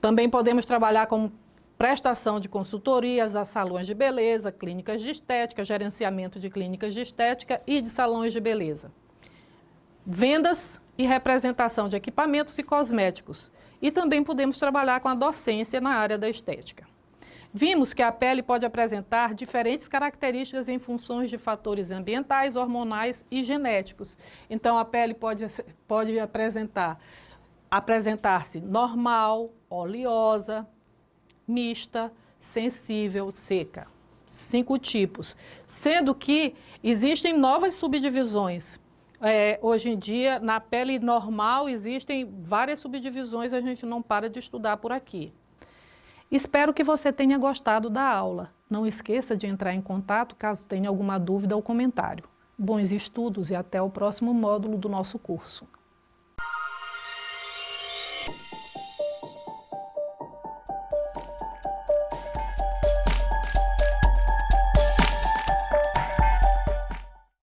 Também podemos trabalhar com prestação de consultorias a salões de beleza, clínicas de estética, gerenciamento de clínicas de estética e de salões de beleza. Vendas e representação de equipamentos e cosméticos. E também podemos trabalhar com a docência na área da estética. Vimos que a pele pode apresentar diferentes características em funções de fatores ambientais, hormonais e genéticos. Então, a pele pode apresentar-se normal, oleosa, mista, sensível, seca. 5 tipos. Sendo que existem novas subdivisões. Hoje em dia, na pele normal, existem várias subdivisões, a gente não para de estudar por aqui. Espero que você tenha gostado da aula. Não esqueça de entrar em contato caso tenha alguma dúvida ou comentário. Bons estudos e até o próximo módulo do nosso curso.